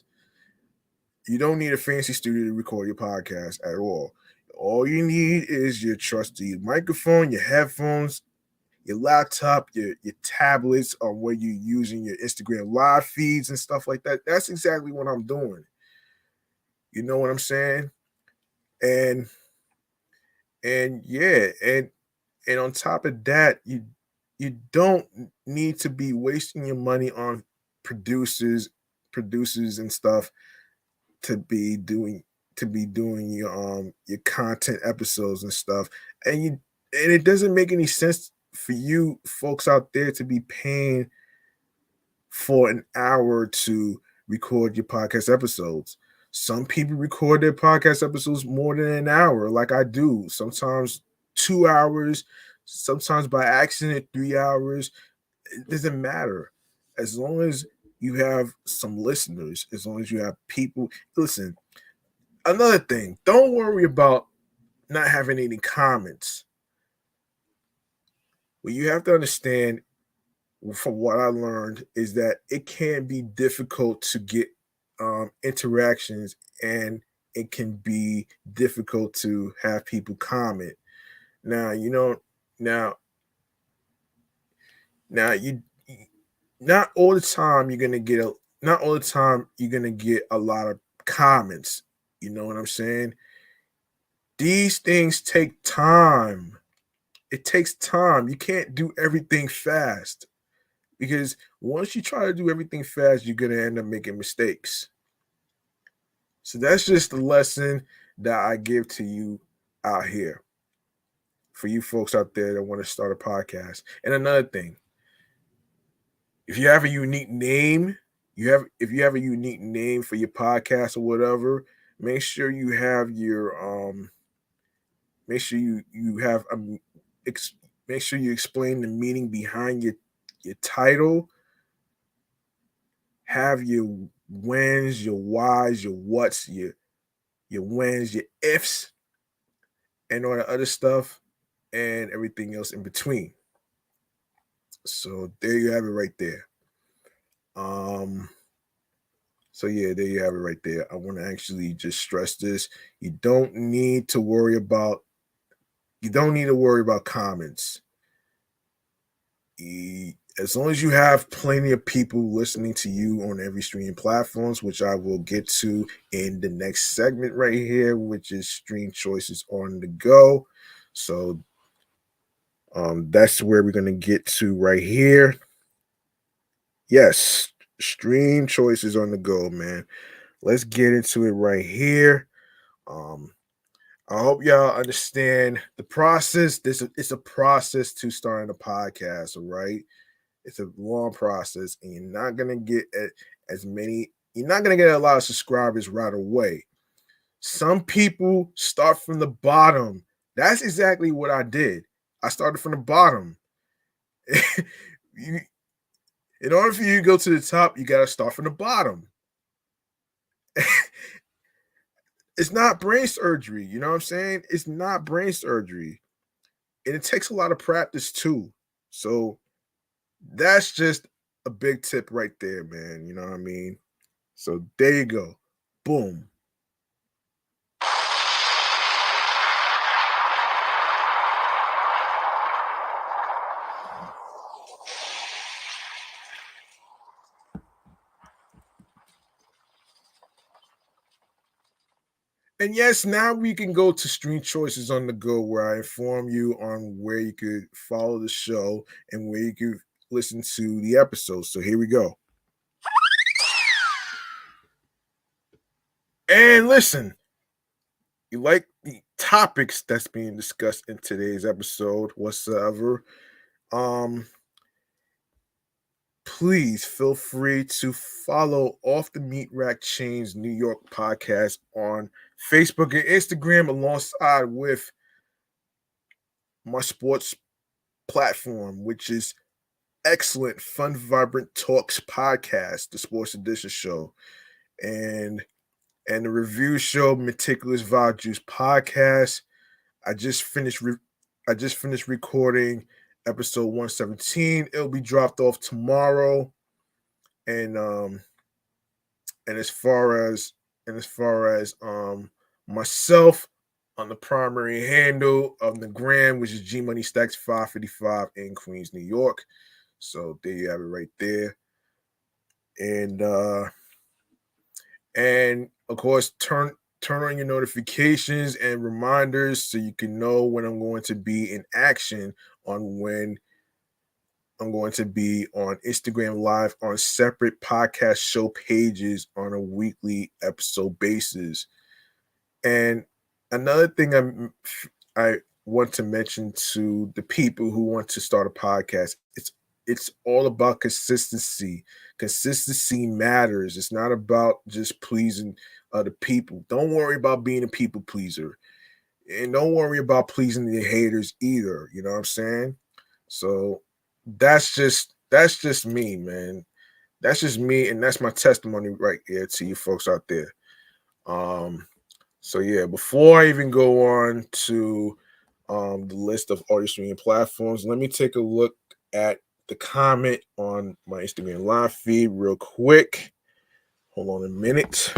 S1: You don't need a fancy studio to record your podcast at all. All you need is your trusty microphone, your headphones, your laptop, your tablets, or where you're using your Instagram live feeds and stuff like that. That's exactly what I'm doing. You know what I'm saying? And yeah, and on top of that, you don't need to be wasting your money on producers, producers and stuff to be doing your content episodes and stuff. And it doesn't make any sense for you folks out there to be paying for an hour to record your podcast episodes. Some people record their podcast episodes more than an hour, like I do. Sometimes 2 hours, sometimes by accident 3 hours. It doesn't matter. As long as you have some listeners, as long as you have people. Listen, another thing, don't worry about not having any comments. What you have to understand, from what I learned, is that it can be difficult to get interactions, and it can be difficult to have people comment. Now, you know, now, now you not all the time you're gonna get a not all the time you're gonna get a lot of comments. You know what I'm saying? These things take time. It takes time. You can't do everything fast, because once you try to do everything fast, you're gonna end up making mistakes. So that's just the lesson that I give to you out here, for you folks out there that want to start a podcast. And another thing, if you have a unique name, if you have a unique name for your podcast or whatever, make sure you have your make sure you have make sure you explain the meaning behind your title. Have your whens, your whys, your whats, your whens, your ifs, and all the other stuff, and everything else in between. So there you have it right there. Um, so yeah, there you have it right there. I want to actually just stress this. You don't need to worry about comments. As long as you have plenty of people listening to you on every streaming platforms, which I will get to in the next segment right here, which is stream choices on the go. So that's where we're gonna get to right here. Yes, stream choices on the go, man. Let's get into it right here. Um, I hope y'all understand the process. It's a process to starting a podcast, all right? It's a long process, and you're not gonna get a lot of subscribers right away. Some people start from the bottom. That's exactly what I did. I started from the bottom. You, in order for you to go to the top, you gotta start from the bottom. It's not brain surgery, you know what I'm saying? It's not brain surgery. And it takes a lot of practice too. So that's just a big tip right there, man. You know what I mean? So there you go. Boom. And yes, now we can go to Stream Choices on the go, where I inform you on where you could follow the show and where you could listen to the episodes. So here we go. And listen, you like the topics that's being discussed in today's episode whatsoever, um, please feel free to follow Off the Meat Rack Chainz New York podcast on Facebook and Instagram, alongside with my sports platform, which is Excellent Fun Vibrant Talks podcast, the Sports Edition show, and the review show Meticulous Vibe Juice podcast. I just finished recording episode 117. It'll be dropped off tomorrow. And and as far as myself, on the primary handle of the gram, which is G Money Stacks 555 in Queens, New York. So there you have it right there. And of course, turn on your notifications and reminders so you can know when I'm going to be in action, on when I'm going to be on Instagram Live on separate podcast show pages on a weekly episode basis. And another thing I want to mention to the people who want to start a podcast, it's all about consistency. Consistency matters. It's not about just pleasing other people. Don't worry about being a people pleaser. And don't worry about pleasing the haters either. You know what I'm saying? So that's just me, man. That's just me, and that's my testimony right here to you folks out there. So yeah, before I even go on to the list of audio streaming platforms, let me take a look at the comment on my Instagram live feed real quick. Hold on a minute.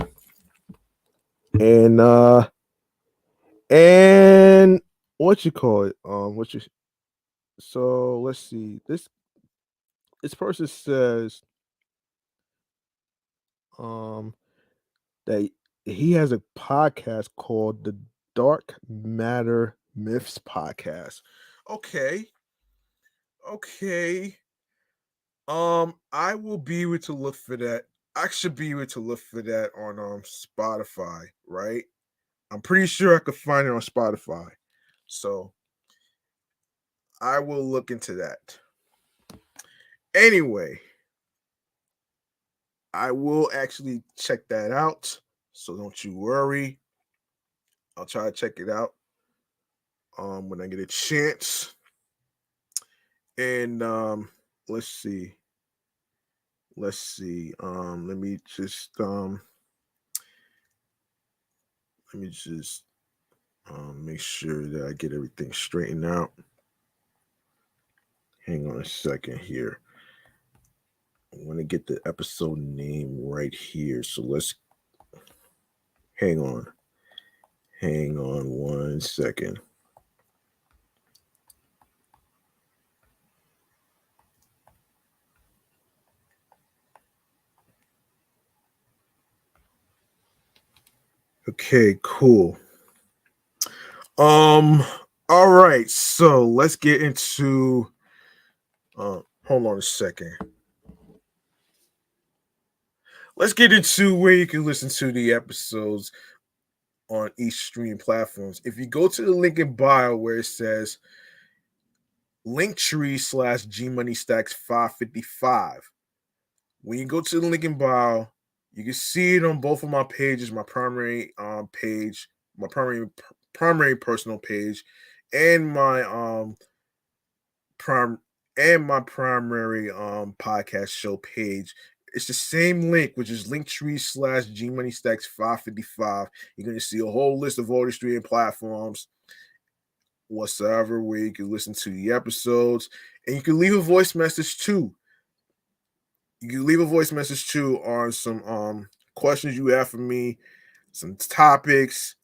S1: And what you call it? So let's see. This person says um that he has a podcast called the Dark Matter Myths Podcast. Okay. Okay. I will be able to look for that. I should be able to look for that on Spotify, right? I'm pretty sure I could find it on Spotify. So I will look into that. Anyway, I will actually check that out. So don't you worry. I'll try to check it out when I get a chance. And let's see. Let me just make sure that I get everything straightened out. Hang on a second here. I want to get the episode name right here. So let's hang on. Hang on 1 second. Okay, cool. All right, so let's get into hold on a second. Let's get into where you can listen to the episodes on each streaming platforms. If you go to the link in bio where it says Linktree/G Money Stacks 555. When you go to the link in bio, you can see it on both of my pages, my primary page, my primary personal page, and my primary podcast show page. It's the same link, which is Linktree/G Money Stacks 555. You're gonna see a whole list of all the streaming platforms whatsoever where you can listen to the episodes, and you can leave a voice message too. You can leave a voice message too on some questions you have for me, some topics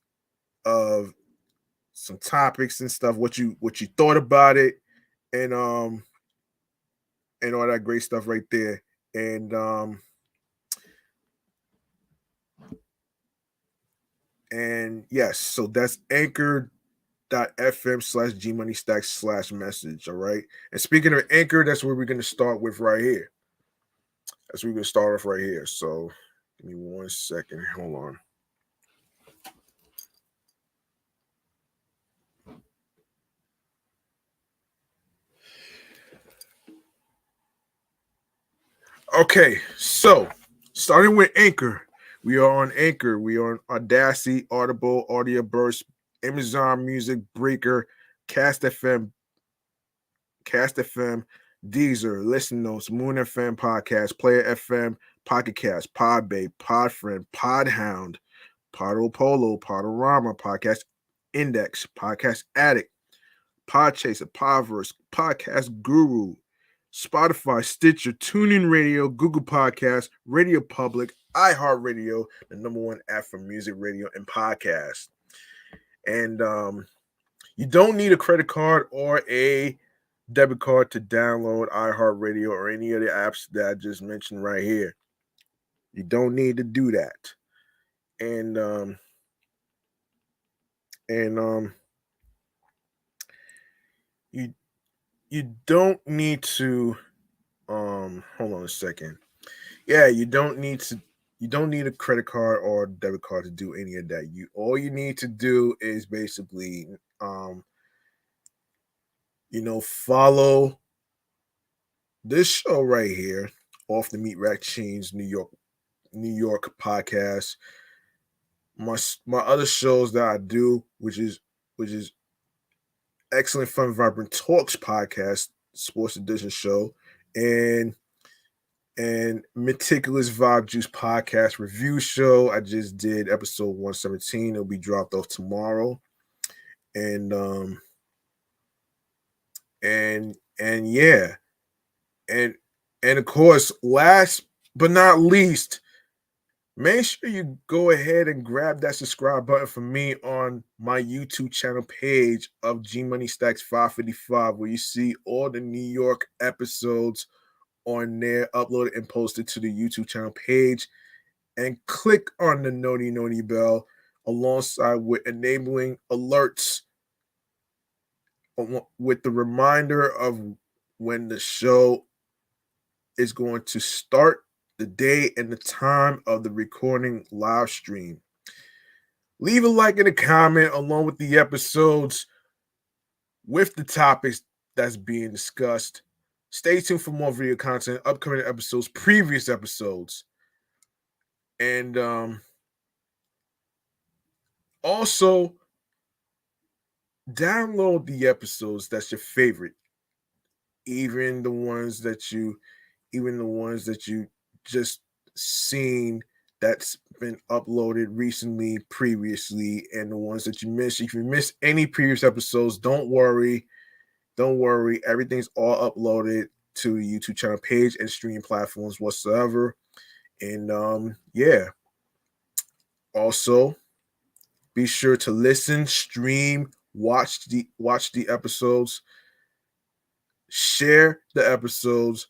S1: of some topics and stuff, what you thought about it, and all that great stuff right there. And And yes, so that's anchor.fm/gmoneystack/message. All right. And speaking of Anchor, that's where we're going to start with right here. That's where we're going to start off right here. So give me 1 second. Hold on. Okay, so starting with Anchor, we are on Anchor. We are on Audacity, Audible, Audio Burst, Amazon Music, Breaker, Cast FM, Deezer, Listen Notes, Moon FM Podcast, Player FM, Pocket Cast, Podbay, Podfriend, Podhound, Podo Polo, Podorama, Podcast Index, Podcast Addict, Podchaser, Podverse, Podcast Guru, Spotify, Stitcher, TuneIn Radio, Google Podcasts, Radio Public, iHeartRadio, the #1 app for music, radio, and podcasts. And you don't need a credit card or a debit card to download iHeartRadio or any of the apps that I just mentioned right here. You don't need to do that. And you don't need to hold on a second. Yeah, you don't need a credit card or debit card to do any of that. All you need to do is basically follow this show right here, Off the Meat Rack Chainz New York podcast. My other shows that I do, which is Excellent Fun Vibrant Talks podcast, Sports Edition show, and Meticulous Vibe Juice podcast review show. I just did episode 117. It'll be dropped off tomorrow. And yeah. And of course, last but not least, make sure you go ahead and grab that subscribe button for me on my YouTube channel page of G Money Stacks 555, where you see all the New York episodes on there, uploaded and posted to the YouTube channel page. And click on the N.O.R.E bell alongside with enabling alerts with the reminder of when the show is going to start, the day and the time of the recording live stream. Leave a like and a comment along with the episodes with the topics that's being discussed. Stay tuned for more video content, upcoming episodes, previous episodes. And also download the episodes that's your favorite. Even the ones that you just seen that's been uploaded recently, previously, and the ones that you missed. If you missed any previous episodes, don't worry. Everything's all uploaded to the YouTube channel page and streaming platforms whatsoever. And yeah. Also, be sure to listen, stream, watch the episodes, share the episodes,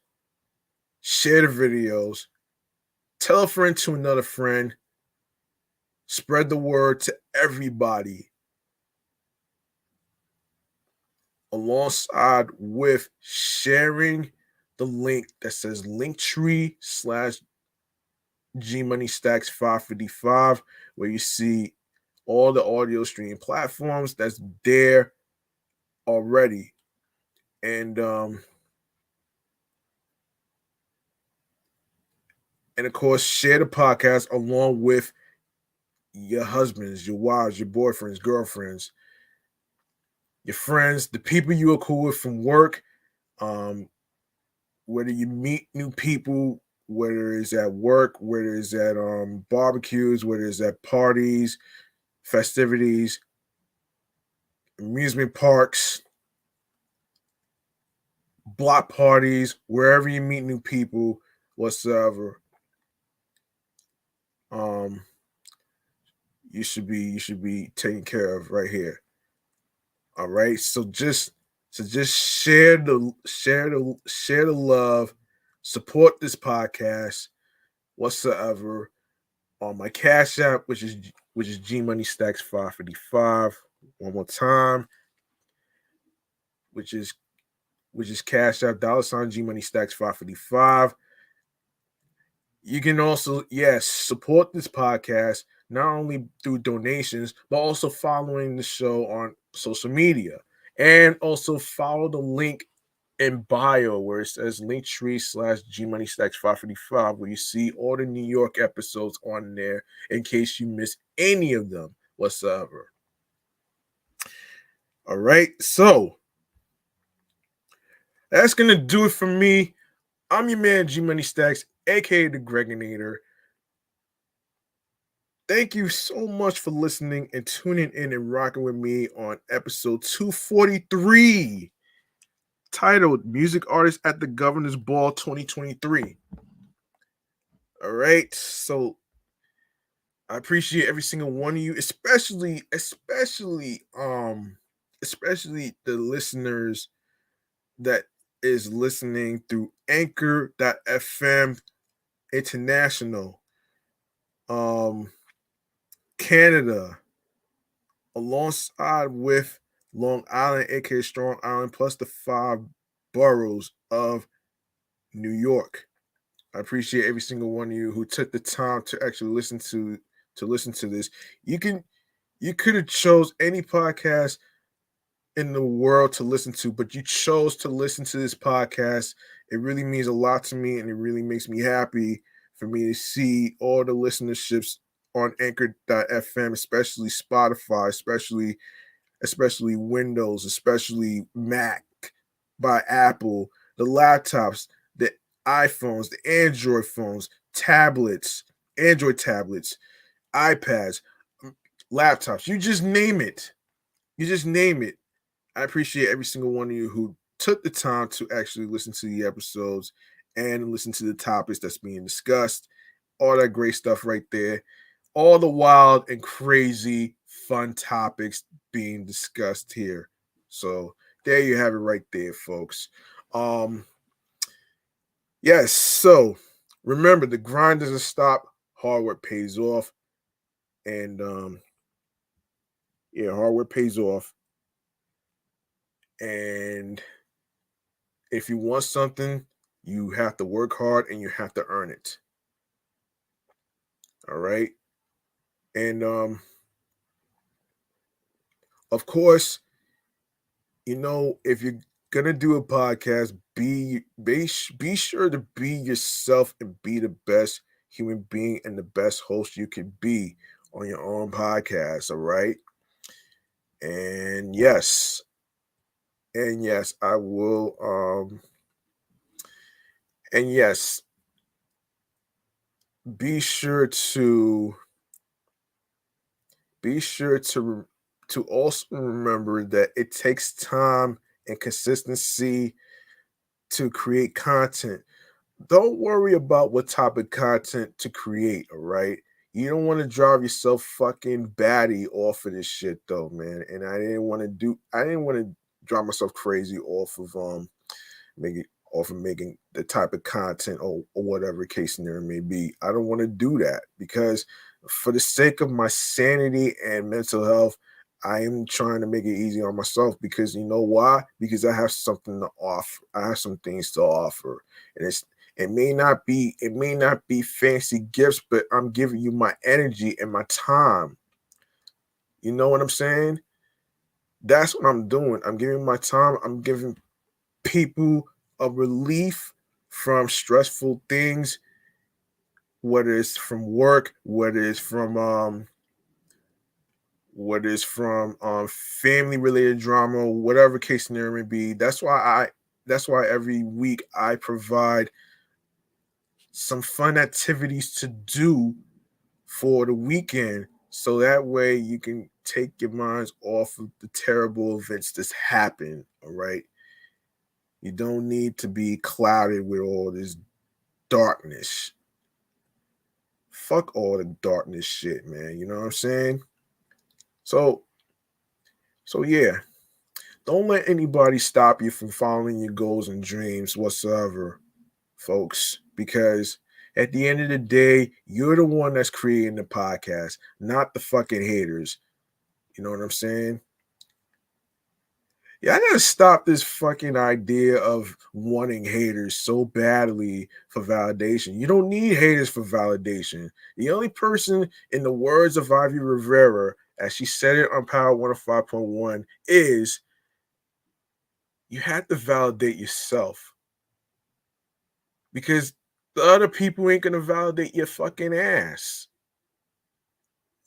S1: share the videos, tell a friend to another friend, spread the word to everybody, alongside with sharing the link that says Linktree/GMoneyStacks555, where you see all the audio streaming platforms that's there already. And of course, share the podcast along with your husbands, your wives, your boyfriends, girlfriends, your friends, the people you are cool with from work, whether you meet new people, whether it's at work, whether it's at barbecues, whether it's at parties, festivities, amusement parks, block parties, wherever you meet new people whatsoever, you should be taken care of right here. All right. So just share the love, support this podcast whatsoever. on my Cash App, which is G Money Stacks 555. One more time, which is Cash App $ G Money Stacks 555. You can also, yes, support this podcast not only through donations, but also following the show on social media. And also follow the link in bio where it says linktree/G Money Stacks 555, where you see all the New York episodes on there in case you miss any of them whatsoever. All right, so that's gonna do it for me. I'm your man G Money Stacks, aka the Greginator. Thank you so much for listening and tuning in and rocking with me on episode 243, titled Music Artists at the Governor's Ball 2023. All right, so I appreciate every single one of you, especially the listeners that is listening through Anchor.fm International, Canada, alongside with Long Island, aka Strong Island, plus the 5 boroughs of New York. I appreciate every single one of you who took the time to actually listen to this. You could have chose any podcast in the world to listen to, but you chose to listen to this podcast. It really means a lot to me, and it really makes me happy for me to see all the listenerships on Anchor.fm, especially Spotify, especially Windows, especially Mac by Apple, the laptops, the iPhones, the Android phones, tablets, Android tablets, iPads, laptops. You just name it. I appreciate every single one of you who took the time to actually listen to the episodes and listen to the topics that's being discussed. All that great stuff right there. All the wild and crazy fun topics being discussed here. So there you have it right there, folks. Yes, so remember, the grind doesn't stop, hard work pays off. And hard work pays off. And if you want something, you have to work hard and you have to earn it. All right. And of course, if you're gonna do a podcast, be sure to be yourself and be the best human being and the best host you can be on your own podcast. All right. And yes, I will. And yes, be sure to also remember that it takes time and consistency to create content. Don't worry about what type of content to create, all right? You don't want to drive yourself fucking batty off of this shit though, man. And I didn't want to drive myself crazy off of making the type of content or whatever case there may be. I don't want to do that because for the sake of my sanity and mental health, I am trying to make it easy on myself because you know why? Because I have something to offer. I have some things to offer. And it may not be fancy gifts, but I'm giving you my energy and my time. You know what I'm saying? That's what I'm doing. I'm giving my time. I'm giving people a relief from stressful things, whether it's from work, whether it's from family related drama, whatever case scenario may be. That's why every week I provide some fun activities to do for the weekend, so that way you can take your minds off of the terrible events that's happened. All right. You don't need to be clouded with all this darkness. Fuck all the darkness shit, man. You know what I'm saying? So yeah. Don't let anybody stop you from following your goals and dreams whatsoever, folks. Because At the end of the day, you're the one that's creating the podcast, not the fucking haters. You know what I'm saying? Yeah, I gotta stop this fucking idea of wanting haters so badly for validation. You don't need haters for validation. The only person, in the words of Ivy Rivera, as she said it on Power 105.1, is you have to validate yourself. Because the other people ain't gonna validate your fucking ass.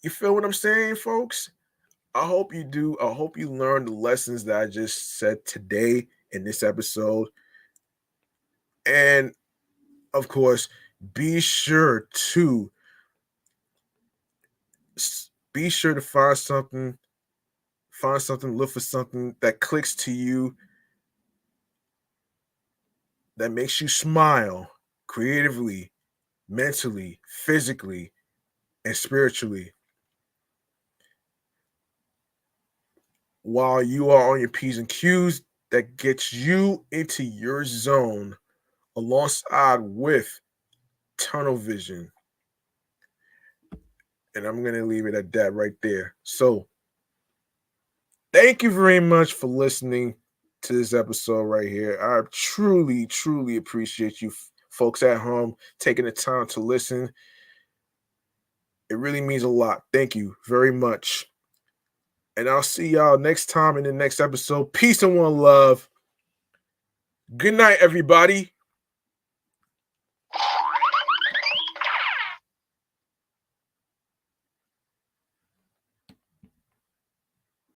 S1: You feel what I'm saying, folks? I hope you do. I hope you learned the lessons that I just said today in this episode. And of course, be sure to find something, look for something that clicks to you, that makes you smile creatively, mentally, physically, and spiritually while you are on your P's and Q's, that gets you into your zone alongside with tunnel vision. And I'm going to leave it at that right there. So, thank you very much for listening to this episode right here. I truly, truly appreciate you folks at home taking the time to listen. It really means a lot. Thank you very much. And I'll see y'all next time in the next episode. Peace and one love. Good night, everybody.